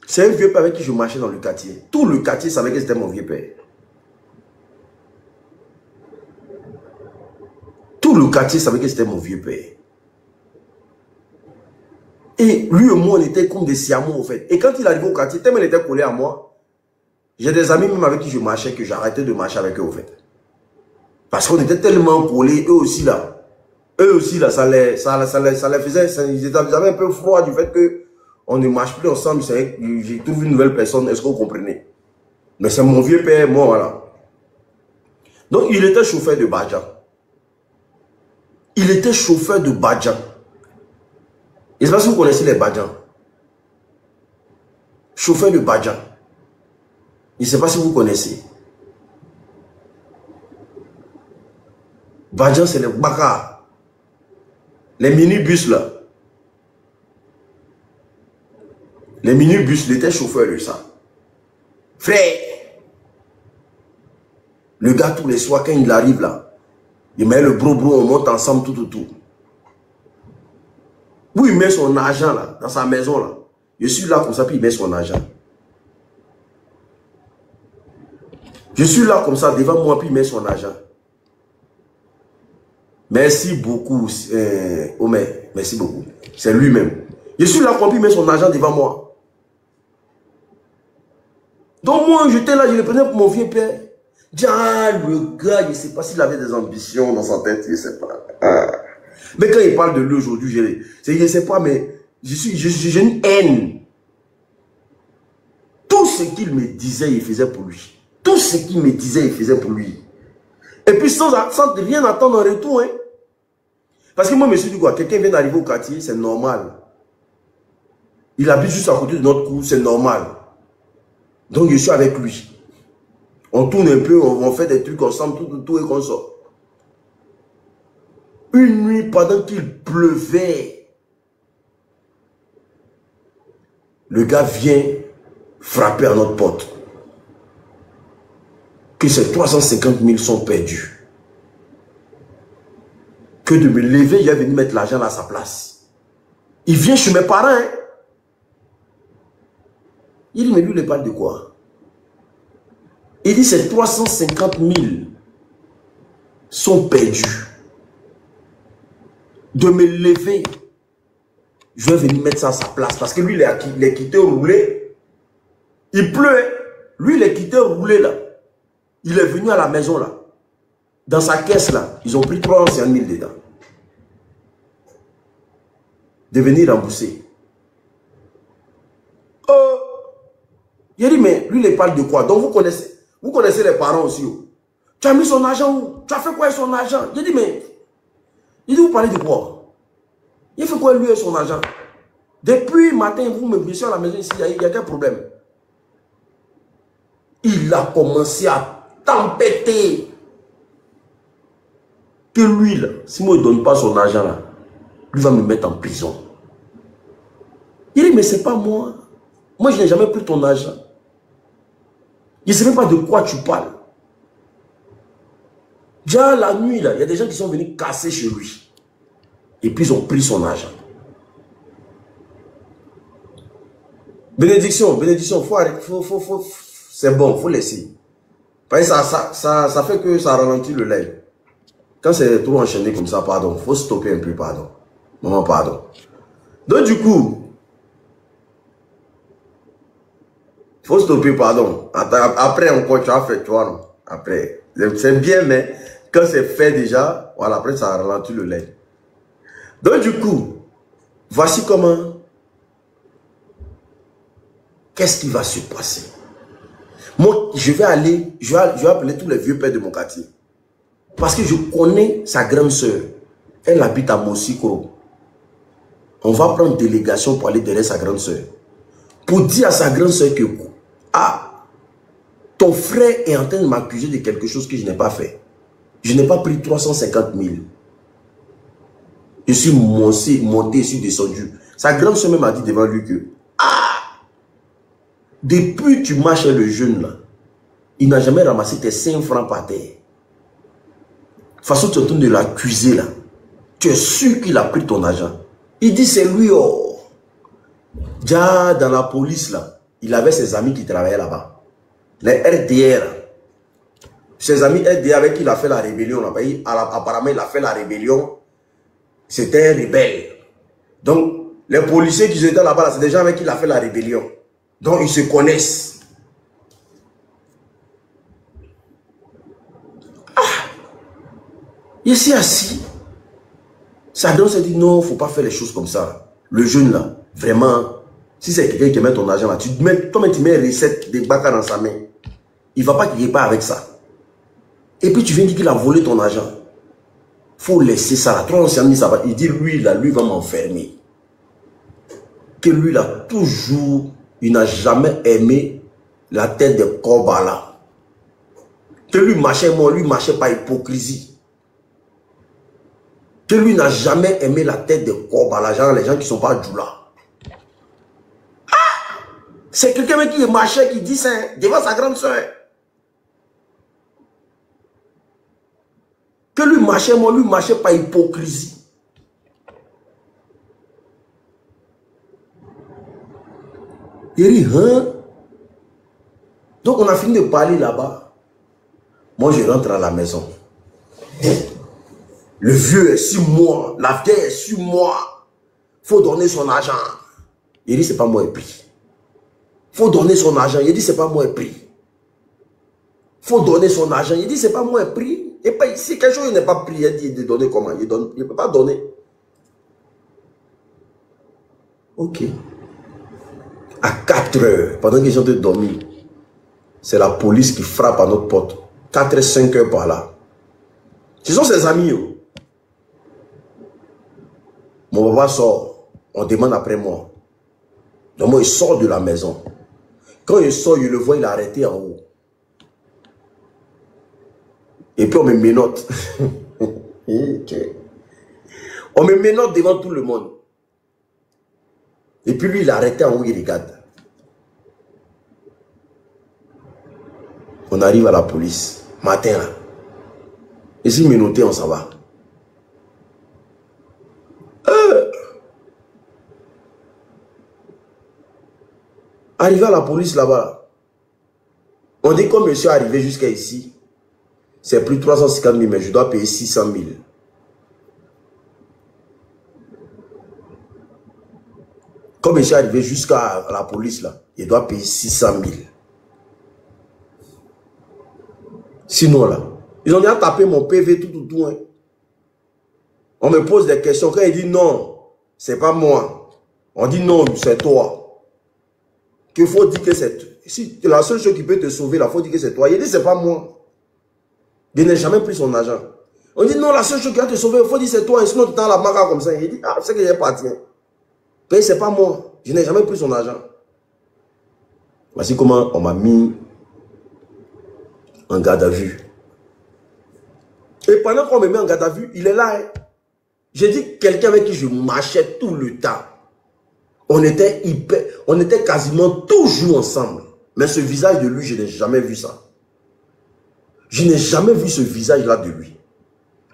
C'est un vieux père avec qui je marchais dans le quartier. Tout le quartier savait que c'était mon vieux père. Tout le quartier savait que c'était mon vieux père. Et lui et moi, on était comme des siamots, en fait. Et quand il arrivait au quartier, tellement il était collé à moi, j'ai des amis même avec qui je marchais que j'arrêtais de marcher avec eux, en fait. Parce qu'on était tellement collés, eux aussi là. Eux aussi là, ça les faisait, ils avaient un peu froid du fait que on ne marche plus ensemble. J'ai trouvé une nouvelle personne, est-ce que vous comprenez? Mais c'est mon vieux père, moi, voilà. Donc, il était chauffeur de Badja. Il était chauffeur de Badja. Je ne sais pas si vous connaissez les Badjans. Chauffeur de Badja. Je ne sais pas si vous connaissez. Badja, c'est les Baka. Les minibus là. Les minibus, il était chauffeur de ça. Frère. Le gars, tous les soirs, quand il arrive là, il met le bro-bro, on monte ensemble, tout. Où il met son argent là, dans sa maison là. Je suis là comme ça, puis il met son argent. Je suis là comme ça, devant moi, puis il met son argent. Merci beaucoup, Omer. Merci beaucoup. C'est lui-même. Je suis là, comme il met son argent devant moi. Donc moi, j'étais là, je le prenais pour mon vieux père. Ah, le gars, je ne sais pas s'il avait des ambitions dans sa tête, je ne sais pas. Ah. Mais quand il parle de lui aujourd'hui, je ne sais pas, mais j'ai une haine. Tout ce qu'il me disait, il faisait pour lui. Tout ce qu'il me disait, il faisait pour lui. Et puis sans rien attendre en retour. Hein. Parce que moi, je me suis dit quoi, quelqu'un vient d'arriver au quartier, c'est normal. Il habite juste à côté de notre cour, c'est normal. Donc je suis avec lui. On tourne un peu, on fait des trucs ensemble, tout et qu'on sort. Une nuit, pendant qu'il pleuvait, le gars vient frapper à notre porte. Que ces 350 000 sont perdus. Que de me lever, il est venu mettre l'argent à sa place. Il vient chez mes parents. Hein. Il dit, mais lui, il parle de quoi? Il dit, ces 350 000 sont perdus. De me lever, je vais venir mettre ça à sa place. Parce que lui, il est quitté roulé. Il pleut. Hein. Lui, il est quitté roulé là. Il est venu à la maison là. Dans sa caisse là, ils ont pris 350 000 dedans. De venir rembourser. Oh! Il a dit, mais lui, il parle de quoi? Donc vous connaissez les parents aussi. Oh. Tu as mis son argent où? Tu as fait quoi avec son argent? Il a dit, mais... Il dit, vous parlez de quoi? Il fait quoi lui et son argent? Depuis matin, vous me blessez à la maison ici, il y a quel problème? Il a commencé à tempêter. Que lui, là, si moi, il ne donne pas son argent, là, lui va me mettre en prison. Il dit, mais c'est pas moi. Moi, je n'ai jamais pris ton argent. Je ne sais même pas de quoi tu parles. Déjà, la nuit, là, il y a des gens qui sont venus casser chez lui. Et puis, ils ont pris son argent. Bénédiction, faut arrêter. C'est bon, il faut laisser. Parce que ça fait que ça ralentit le live. Quand c'est trop enchaîné comme ça, pardon, il faut stopper un peu, pardon. Maman, pardon. Donc, du coup, il faut stopper, pardon. Après, encore, tu as fait, tu vois, non? Après. C'est bien, mais quand c'est fait déjà, voilà, après, ça ralentit le live. Donc, du coup, voici comment. Qu'est-ce qui va se passer? Moi, je vais appeler tous les vieux pères de mon quartier. Parce que je connais sa grande sœur. Elle habite à Mosikoro. On va prendre délégation pour aller derrière sa grande sœur. Pour dire à sa grande sœur que ah, ton frère est en train de m'accuser de quelque chose que je n'ai pas fait. Je n'ai pas pris 350 000. Je suis monté, je suis descendu. Sa grande sœur m'a dit devant lui que ah, depuis que tu marches le jeune là, il n'a jamais ramassé tes 5 francs par terre. De toute façon, tu es en train de l'accuser là. Tu es sûr qu'il a pris ton argent. Il dit c'est lui. Oh. Déjà dans la police là, il avait ses amis qui travaillaient là-bas. Les RDR. Ses amis RDR avec qui il a fait la rébellion là. Apparemment, il a fait la rébellion. C'était un rebelle. Donc, les policiers qui étaient là-bas, c'est des gens avec qui il a fait la rébellion. Donc, ils se connaissent. Il s'est assis. Sa dame s'est dit non, il ne faut pas faire les choses comme ça. Le jeune là, vraiment, si c'est quelqu'un qui met ton argent là, tu mets une recette de baka dans sa main. Il ne va pas qu'il pas avec ça. Et puis tu viens dire qu'il a volé ton argent. Il faut laisser ça là. 3 ça va. Il dit lui là, lui va m'enfermer. Que lui là, toujours, il n'a jamais aimé la tête de Kobala. Que lui marchait moi, lui marchait par hypocrisie. Que lui n'a jamais aimé la tête de Kobala, genre les gens qui ne sont pas Djoula. Ah! C'est quelqu'un qui marchait, qui dit ça devant sa grande soeur. Que lui marchait, moi, lui marchait par hypocrisie. Il dit, hein? Donc on a fini de parler là-bas. Moi, je rentre à la maison. Le vieux est sur moi, la vieille est sur moi. Il faut donner son argent. Il dit, c'est pas moi qui prie. Il faut donner son argent. Il dit, c'est pas moi qui prie. Il faut donner son argent. Il dit, c'est pas moi qui prie. Et pas, si quelque chose n'est pas pris, il dit de donner comment? Il ne peut pas donner. Ok. À 4 heures, pendant qu'ils sont de dormir, c'est la police qui frappe à notre porte. 4 et 5 heures par là. Ce sont ses amis. Oh. Mon papa sort, on demande après moi. Donc moi, il sort de la maison. Quand il sort, il le voit, il est arrêté en haut. Et puis on me ménote. Okay. On me ménote devant tout le monde. Et puis lui, il est arrêté en haut, il regarde. On arrive à la police, matin là. Et si ménoté, on s'en va. Arrivé à la police là-bas, on dit comme monsieur est arrivé jusqu'à ici, c'est plus 350 000, mais je dois payer 600 000. Comme monsieur est arrivé jusqu'à la police là, il doit payer 600 000. Sinon là, ils ont déjà tapé mon PV tout. Hein. On me pose des questions. Quand il dit non, c'est pas moi. On dit non, c'est toi. Qu'il faut dire que c'est... Si la seule chose qui peut te sauver, il faut dire que c'est toi. Il dit c'est pas moi. Il n'a jamais pris son argent. On dit non, la seule chose qui va te sauver, il faut dire c'est toi. Et sinon tu es dans la maca comme ça. Il dit ah, c'est que j'ai parti. Mais c'est pas moi. Je n'ai jamais pris son argent. Voici comment on m'a mis en garde à vue. Et pendant qu'on me met en garde à vue, il est là. Hein. J'ai dit quelqu'un avec qui je marchais tout le temps. On était quasiment toujours ensemble. Mais ce visage de lui, je n'ai jamais vu ça. Je n'ai jamais vu ce visage-là de lui.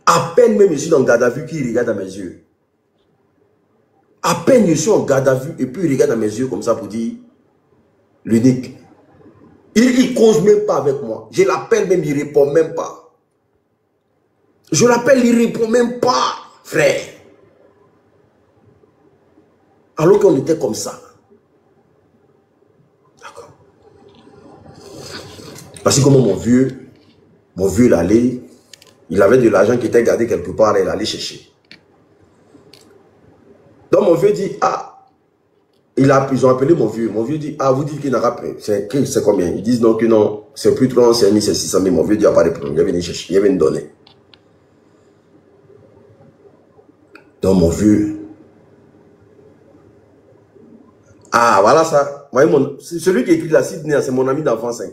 À peine même je suis en garde à vue qu'il regarde dans mes yeux. À peine je suis en garde à vue et puis il regarde dans mes yeux comme ça pour dire l'unique. Il ne cause même pas avec moi. Je l'appelle même, il ne répond même pas. Je l'appelle, il ne répond même pas, frère. Alors qu'on était comme ça. D'accord. Parce que comment mon vieux, il allait, il avait de l'argent qui était gardé quelque part, il allait chercher. Donc mon vieux dit, ah, ils ont appelé mon vieux. Mon vieux dit, ah, vous dites qu'il n'a pas, c'est combien? Ils disent non, que non, c'est plus 300 000, c'est 600 000. Mon vieux dit, il n'y a pas de problème, il vient chercher, il vient donner. Donc mon vieux. Ah, voilà ça. Celui qui écrit la Sydney, c'est mon ami d'enfance. Hein.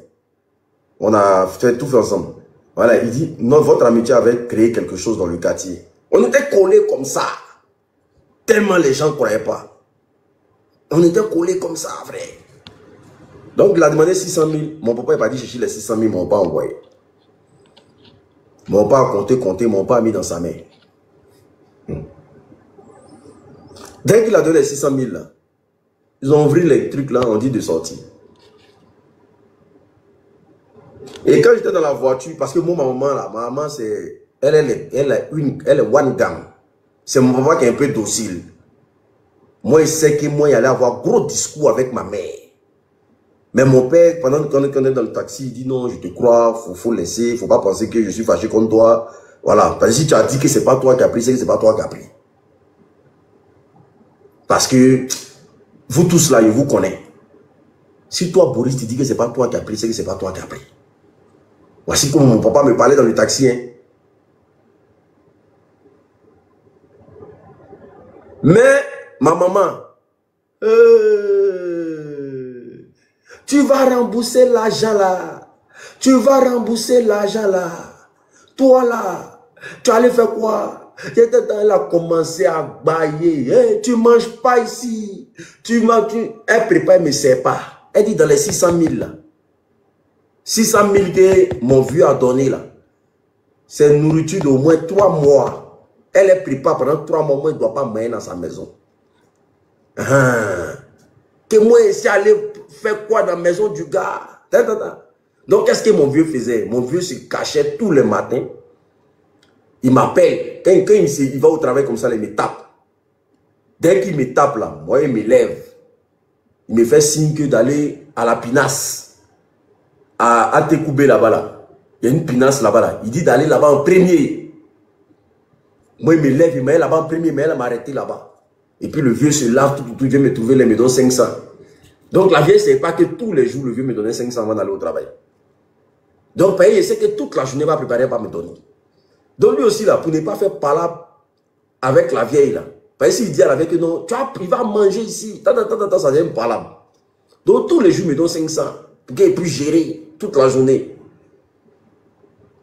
On a fait tout ensemble. Voilà, il dit, non, votre amitié avait créé quelque chose dans le quartier. On était collés comme ça. Tellement les gens ne croyaient pas. On était collés comme ça, vrai. Donc il a demandé 600 000. Mon papa n'est pas dit chercher les 600 000, mon papa a envoyé. Mon papa a compté, mon papa a mis dans sa main. Dès qu'il a donné les 600 000 là, ils ont ouvert les trucs là, on dit de sortir. Et quand j'étais dans la voiture, parce que moi, ma maman, c'est, elle est one gang. C'est mon papa qui est un peu docile. Moi, il sait que moi, il allait avoir gros discours avec ma mère. Mais mon père, pendant qu'on est dans le taxi, il dit non, je te crois, faut laisser, faut pas penser que je suis fâché contre toi. Voilà, parce que si tu as dit que c'est pas toi qui as pris, c'est que c'est pas toi qui as pris. Parce que vous tous là, je vous connais. Si toi, Boris, tu dis que c'est pas toi qui as pris, c'est que c'est pas toi qui as pris. Voici comment mon papa me parlait dans le taxi. Hein. Mais, ma maman, tu vas rembourser l'argent là. Tu vas rembourser l'argent là. Toi là, tu allais faire quoi? Elle a commencé à bailler. Hey, tu manges pas ici. Elle prépare, elle ne me sert pas. Elle dit dans les 600 000 là. 600 000 que mon vieux a donné là. C'est nourriture d'au moins 3 mois. Elle est prépare pendant 3 mois. Moi, elle ne doit pas manger dans sa maison. Que moi, je allé faire quoi dans la maison du gars? Donc, qu'est-ce que mon vieux faisait? Mon vieux se cachait tous les matins. Il m'appelle. Quand il va au travail comme ça, il me tape. Dès qu'il me tape là, moi, il me lève. Il me fait signe que d'aller à la pinasse. À Tekoubé là-bas là. Il y a une pinasse là-bas là. Il dit d'aller là-bas en premier. Moi, il me lève, il m'a là-bas en premier, mais elle m'a arrêté là-bas. Et puis le vieux se lave, tout vient me trouver, il me donne 500. Donc la vieille, c'est pas que tous les jours, le vieux me donnait 500 avant d'aller au travail. Donc, il sait que toute la journée, il va préparer pas me donner. Donc lui aussi, là, pour ne pas faire palabre avec la vieille, là. Parce que s'il dit à la vieille que non, tu vois, il va manger ici, ça devient palabre. Donc tous les jours, il me donne 500 pour qu'il puisse gérer toute la journée.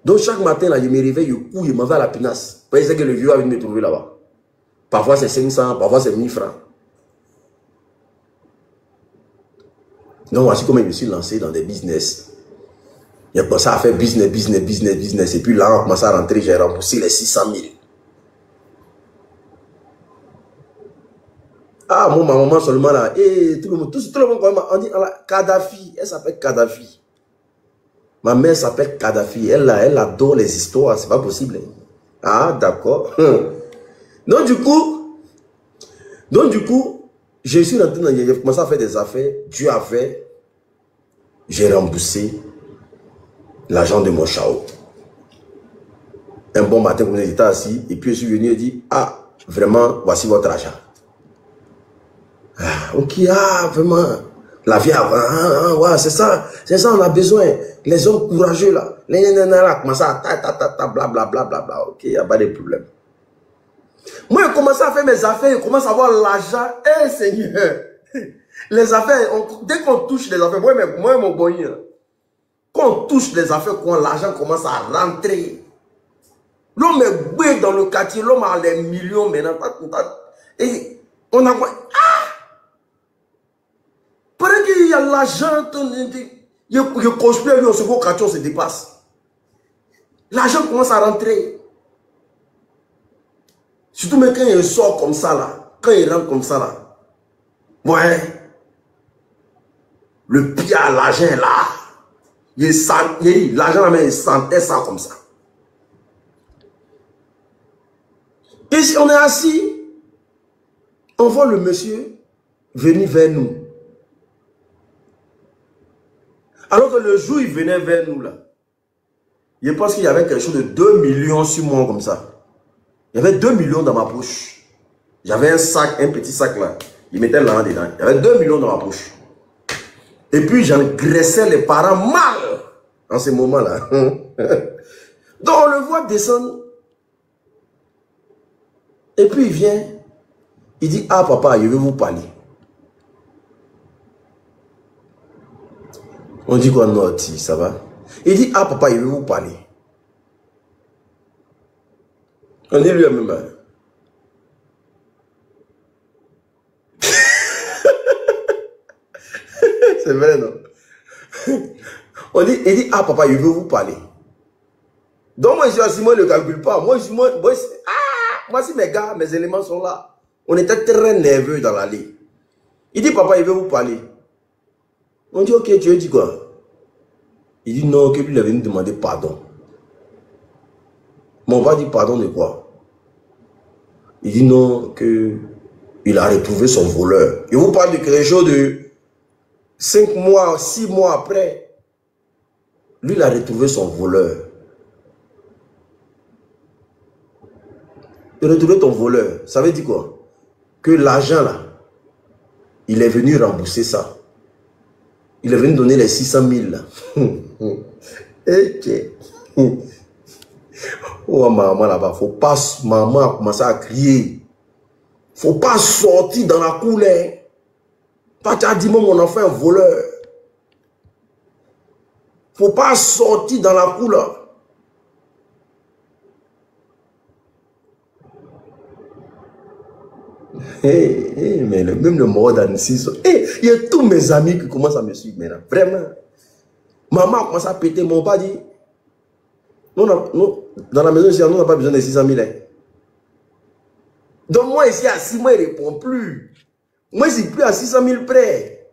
Donc chaque matin, là, je me réveille, je cours, je m'en vais à la pinasse. Parce que le vieux va venir me trouver là-bas. Parfois c'est 500, parfois c'est 1000 francs. Donc voici comment je me suis lancé dans des business. J'ai commencé à faire business. Et puis là, on commence à rentrer, j'ai remboursé les 600 000. Ah, moi, ma maman seulement là, et tout le monde, on dit, Kadhafi, elle s'appelle Kadhafi. Ma mère s'appelle Kadhafi, elle adore les histoires, c'est pas possible. Ah, d'accord. Donc du coup, je suis rentré dans, j'ai commencé à faire des affaires, Dieu a fait, j'ai remboursé l'argent de mon chao. Un bon matin, vous êtes assis, et puis je suis venu et dit, ah, vraiment, voici votre argent. Ah, ok, ah, vraiment, la vie avant, ouais, c'est ça, on a besoin. Les hommes courageux là, commencent à blablabla, ok, il n'y a pas de problème. Moi, je commence à faire mes affaires, je commence à avoir l'argent. Eh, Seigneur, les affaires, dès qu'on touche les affaires, moi mon bonnier, quand on touche les affaires, quand l'argent commence à rentrer, l'homme est boué dans le quartier, l'homme a les millions maintenant, et on a quoi? Pendant qu'il y a l'argent, je construis lui au second quartier, on se dépasse. L'argent commence à rentrer. Surtout mais quand il sort comme ça là, quand il rentre comme ça là, ouais, le pied à l'argent est là. L'argent là, il sentait ça comme ça. Et si on est assis, on voit le monsieur venir vers nous. Alors que le jour où il venait vers nous là, je pense qu'il y avait quelque chose de 2 millions sur moi comme ça. Il y avait 2 millions dans ma poche. J'avais un sac, un petit sac là. Il mettait l'argent dedans. Il y avait 2 millions dans ma poche. Et puis j'engraissais les parents mal en ce moment-là. Donc on le voit descendre. Et puis il vient, il dit, ah papa, je vais vous parler. On dit quoi, non, ça va? Il dit, ah papa, je vais vous parler. On dit lui à même. C'est vrai, non? Il dit, ah papa, je veux vous parler. Donc moi, je suis assis, moi, je ne calcule pas. Moi, si mes gars, mes éléments sont là. On était très nerveux dans l'allée. Il dit, papa, il veut vous parler. On dit, ok, tu veux dire quoi? Il dit, non, que lui, il est venu demander pardon. Mais on va dire pardon de quoi? Il dit, non, que il a retrouvé son voleur. Il vous parle de quelque chose de 5 mois, 6 mois après. Lui, il a retrouvé son voleur. De retrouver ton voleur, ça veut dire quoi? Que l'argent là, il est venu rembourser ça. Il est venu donner les 600 000 là. Oh maman là-bas, faut pas, maman a commencé à crier. Faut pas sortir dans la cour là. Toi tu as dit, mon enfant est un voleur. Faut pas sortir dans la cour là. Mais même le mort d'Annecy, il y a tous mes amis qui commencent à me suivre maintenant. Vraiment. Maman a commencé à péter, mon papa dit, nous, dans la maison ici, on n'a pas besoin de 600 000. Hein. Donc moi ici à 6 mois, il ne répond plus. Moi, je suis plus à 600 000 près.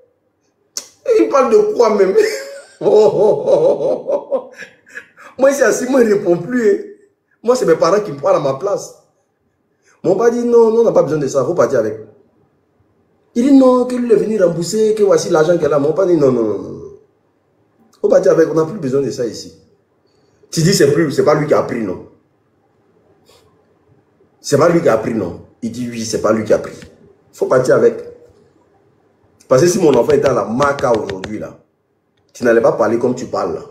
Il parle de quoi même? Moi ici à 6 mois, il ne répond plus. Hein. Moi, c'est mes parents qui me parlent à ma place. Mon papa dit non, on n'a pas besoin de ça, il faut partir avec. Il dit non, que lui est venu rembourser, que voici l'argent qu'elle a. Mon papa dit non, non, non, non. Il faut partir avec, on n'a plus besoin de ça ici. Tu dis c'est pas lui qui a pris, non. C'est pas lui qui a pris, non. Il dit oui, c'est pas lui qui a pris. Il faut partir avec. Parce que si mon enfant était à la Maca aujourd'hui, là, tu n'allais pas parler comme tu parles, là.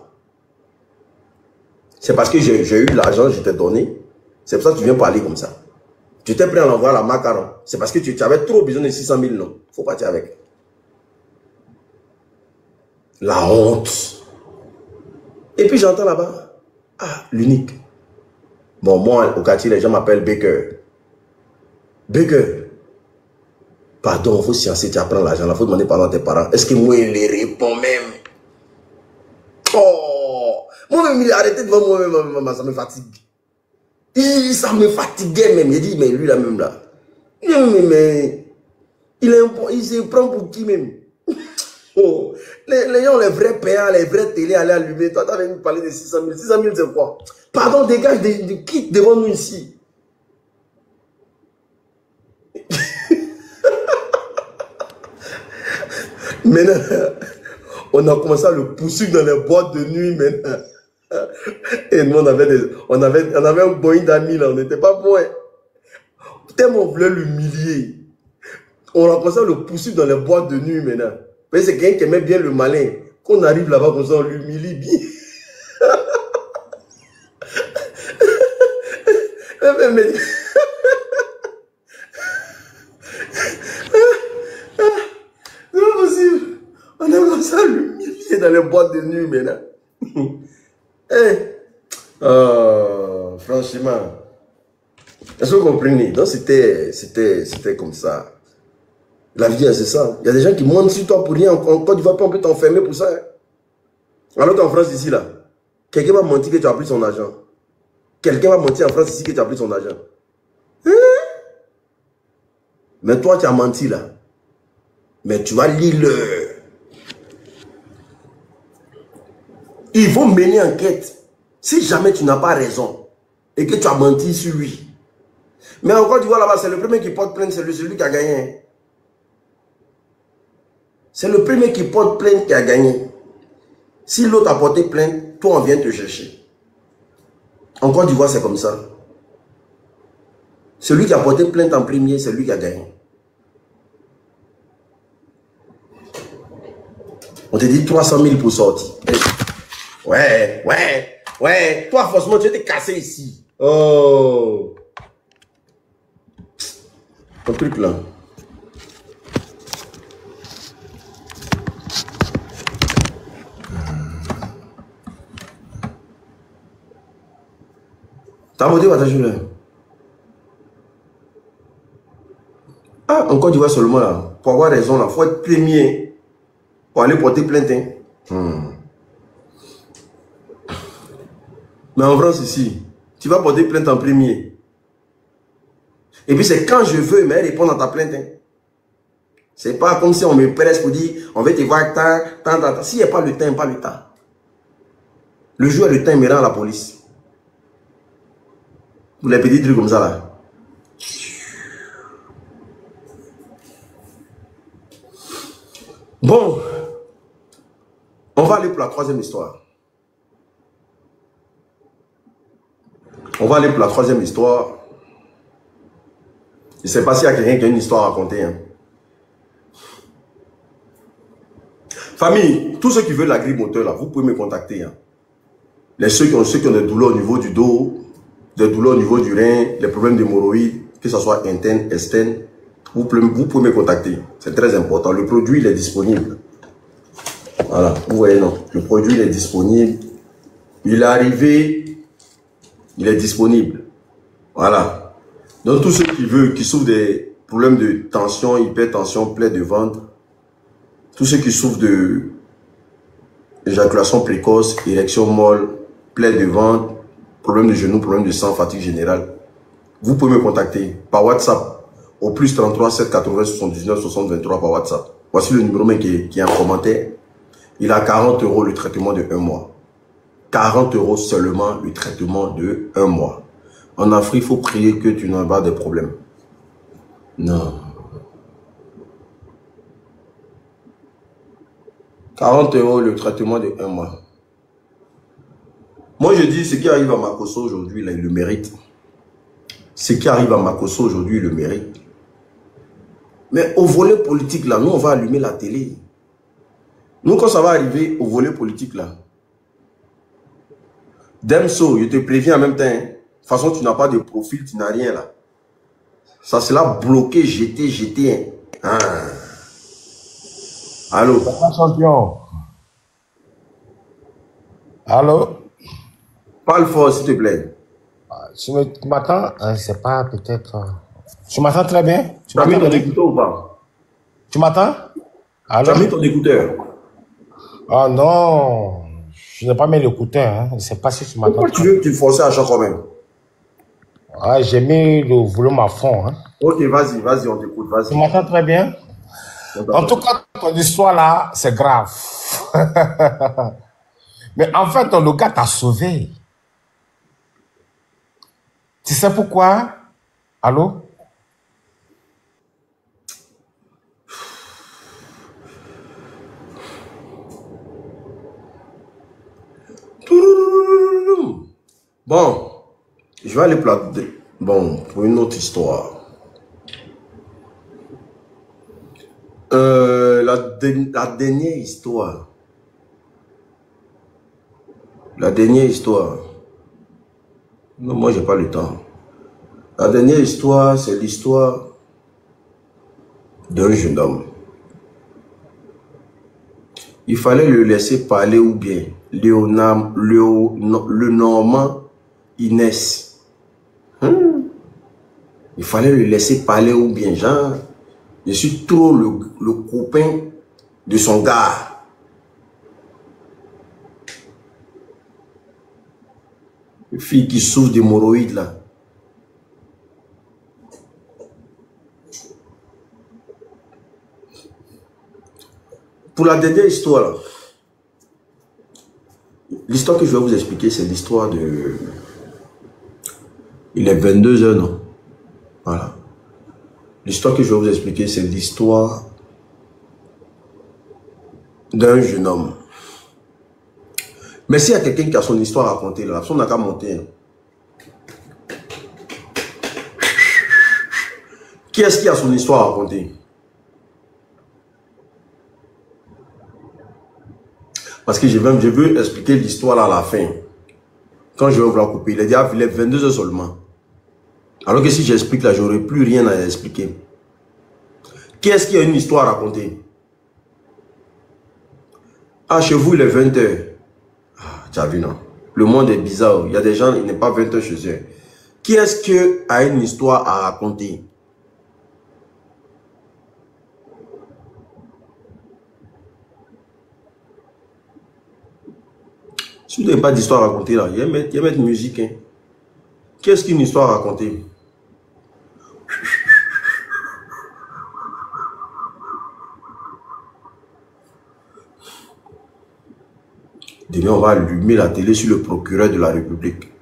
C'est parce que j'ai eu l'argent, je t'ai donné. C'est pour ça que tu viens parler comme ça. Tu t'es pris à l'envoi à la macaron. C'est parce que tu avais trop besoin de 600 000, non. Il faut partir avec. La honte. Et puis j'entends là-bas, ah, l'unique. Bon, moi, au quartier, les gens m'appellent Baker. Baker. Pardon, il faut sciencer, tu apprends l'argent, il faut demander pardon à tes parents. Est-ce que moi, il les répond même? Oh! Moi-même, il a arrêté devant moi-même, ça me fatigue. Ça me fatiguait même. Il dit, mais lui là même là. Mais il se prend pour qui même? Oh, les gens, les vrais payants, les vrais télé allaient allumer. Toi, tu avais nous parler de 600 000. 600 000, c'est quoi? Pardon, dégage, quitte devant nous ici. Maintenant, on a commencé à le poursuivre dans les boîtes de nuit maintenant. Et nous, on avait un boing d'amis là, on n'était pas bon. Tellement on voulait l'humilier. On a commencé à le poursuivre dans les boîtes de nuit maintenant. Mais c'est quelqu'un qui aimait bien le malin. Quand on arrive là-bas, comme ça, on l'humilie bien. C'est pas possible. On a commencé à l'humilier dans les boîtes de nuit maintenant. Franchement, est-ce que vous comprenez? Donc c'était comme ça. La vie, c'est ça. Il y a des gens qui mentent sur toi pour rien. En Côte d'Ivoire, on peut t'enfermer pour ça. Hein? Alors qu'en France, ici, là, quelqu'un va mentir que tu as pris son argent. Quelqu'un va mentir en France, ici, que tu as pris son argent. Hein? Mais toi, tu as menti, là. Mais tu vas lire le... Ils vont mener enquête. Si jamais tu n'as pas raison et que tu as menti sur lui. Mais encore, tu vois là-bas, c'est le premier qui porte plainte, c'est celui qui a gagné. C'est le premier qui porte plainte qui a gagné. Si l'autre a porté plainte, toi, on vient te chercher. Encore, tu vois, c'est comme ça. Celui qui a porté plainte en premier, c'est lui qui a gagné. On te dit 300 000 pour sortir. Ouais. Toi, forcément, tu vas te casser ici. Oh. Un truc là. T'as voté ou t'as joué? Ah, en Côte d'Ivoire seulement là. Pour avoir raison là, il faut être premier pour aller porter plainte. Hein. Mais en France ici, tu vas porter plainte en premier. Et puis c'est quand je veux, mais répondre à ta plainte. Hein. C'est pas comme si on me presse pour dire, on va te voir tant. S'il n'y a pas le temps, pas le temps. Le jour et le temps, il me rend à la police. Pour les petits trucs comme ça là. Bon, on va aller pour la troisième histoire. On va aller pour la troisième histoire. Je ne sais pas s'il y a quelqu'un qui a une histoire à raconter. Hein. Famille, tous ceux qui veulent la grippe moteur, là, vous pouvez me contacter. Hein. Ceux qui ont des douleurs au niveau du dos, des douleurs au niveau du rein, les problèmes d'hémorroïdes, que ce soit interne, externe, vous pouvez me contacter. C'est très important. Le produit, il est disponible. Voilà, vous voyez, non. Le produit, il est disponible. Il est arrivé, il est disponible. Voilà. Donc, tous ceux qui souffrent des problèmes de tension, hypertension, plaie de ventre, tous ceux qui souffrent de éjaculation précoce, érection molle, plaie de ventre, problème de genou, problème de sang, fatigue générale, vous pouvez me contacter par WhatsApp au plus 33 780 79 60 23 par WhatsApp. Voici le numéro qui est en commentaire. Il a 40 € le traitement de 1 mois. 40 € seulement le traitement de 1 mois. En Afrique, il faut prier que tu n'as pas de problème. Non. 40 € le traitement de 1 mois. Moi, je dis, ce qui arrive à Makosso aujourd'hui, là, il le mérite. Ce qui arrive à Makosso aujourd'hui, il le mérite. Mais au volet politique, là, nous, on va allumer la télé. Nous, quand ça va arriver au volet politique, là, Demso, je te préviens en même temps, hein. De toute façon, tu n'as pas de profil, tu n'as rien, là. Ça, c'est là, bloqué, jeté. Hein. Ah. Allô? Champion. Allô? Parle fort, s'il te plaît. Tu m'entends? C'est pas peut-être... Tu m'entends très bien? Tu as mis ton écouteur ou pas? Tu m'entends? Tu as mis ton écouteur? Ah non, je n'ai pas mis l'écouteur. Hein. Je ne sais pas si tu m'entends. Pourquoi tu veux que tu forces à chaque quand même? Ah, j'ai mis le volume à fond. Hein. Ok, vas-y, on t'écoute, vas-y. Tu m'entends très bien? En tout cas, ton histoire là, c'est grave. Mais en fait, le gars t'a sauvé. Tu sais pourquoi? Allô? Bon, je vais aller pour une autre histoire. La dernière histoire. La dernière histoire. Non, moi, j'ai pas le temps. La dernière histoire, c'est l'histoire d'un jeune homme. Il fallait le laisser parler ou bien le Normand Inès. Il fallait le laisser parler ou bien genre, je suis trop le copain de son gars. Une fille qui souffre d'hémorroïdes là. Pour la dernière histoire, l'histoire que je vais vous expliquer, c'est l'histoire de... Il est 22 h, non? Voilà. L'histoire que je vais vous expliquer, c'est l'histoire d'un jeune homme. Mais s'il y a quelqu'un qui a son histoire à raconter, là, on n'a qu'à monter. Hein. Qui est-ce qui a son histoire à raconter? Parce que je veux expliquer l'histoire à la fin. Quand je vais vous la couper, il est 22 h seulement. Alors que si j'explique là, j'aurai plus rien à expliquer. Qui est-ce qui a une histoire à raconter? Ah, chez vous, il est 20h. Ah, tu as vu, non? Le monde est bizarre. Il y a des gens, il n'est pas 20h chez eux. Qui est-ce qui a une histoire à raconter? Si vous n'avez pas d'histoire à raconter, là, il y a mettre musique. Hein. Qui est-ce qui a une histoire à raconter? Demain, on va allumer la télé sur le procureur de la République.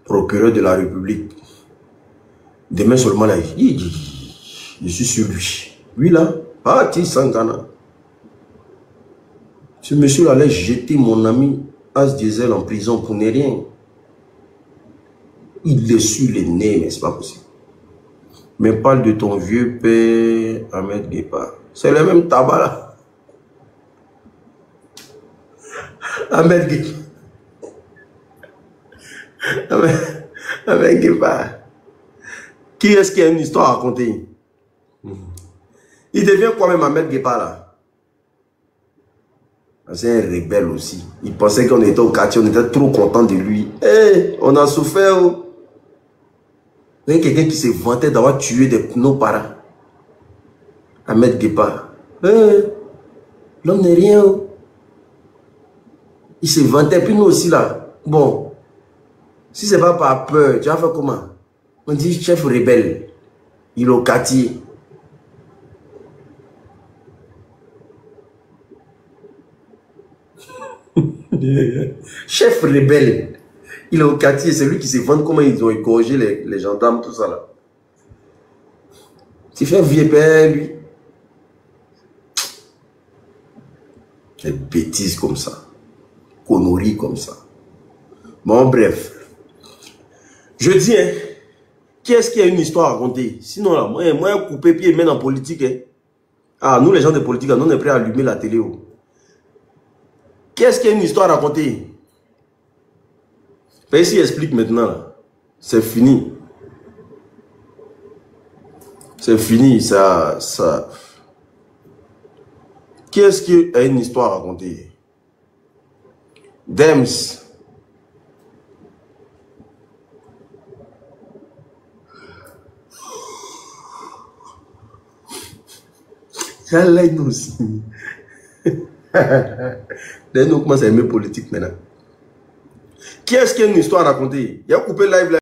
Procureur de la République. Demain seulement, là, je suis sur lui. Lui, là, parti sans Ghana. Ce monsieur allait jeter mon ami As Diesel en prison pour ne rien. Il est sur les nez, mais c'est pas possible. Mais parle de ton vieux père Ahmed Guépard. C'est le même tabac là. Ahmed Guépard. Ahmed Guépard. Qui est-ce qui a une histoire à raconter? Il devient quoi même Ahmed Guépard là? C'est un rebelle aussi. Il pensait qu'on était au quartier, on était trop content de lui. Hey, on a souffert. Oh. Il y a quelqu'un qui se vantait d'avoir tué nos parents. Ahmed Guépard. Hey, l'homme n'est rien. Oh. Il se vantait, puis nous aussi là. Bon, si c'est pas par peur, tu vas faire comment? On dit chef rebelle. Il est au quartier. Chef rebelle. Il est au quartier, c'est lui qui se vante comment ils ont égorgé les gendarmes, tout ça là. Tu fais vieux père, lui. Des bêtises comme ça. Conneries comme ça. Bon, bref. Je dis, hein, qui est-ce qui a une histoire à raconter? Sinon, là, moi, couper pied et mettre en politique. Hein. Ah, nous, les gens de politique, nous, on est prêts à allumer la télé. Oh. Qui est-ce qui a une histoire à raconter? Ben, ici, explique maintenant. C'est fini. C'est fini, ça. Qui est-ce qui a une histoire à raconter? Dems. J'allais nous aussi. Nous commençons à aimer politique maintenant. Qui est-ce qui a une histoire à raconter? Il a coupé live là.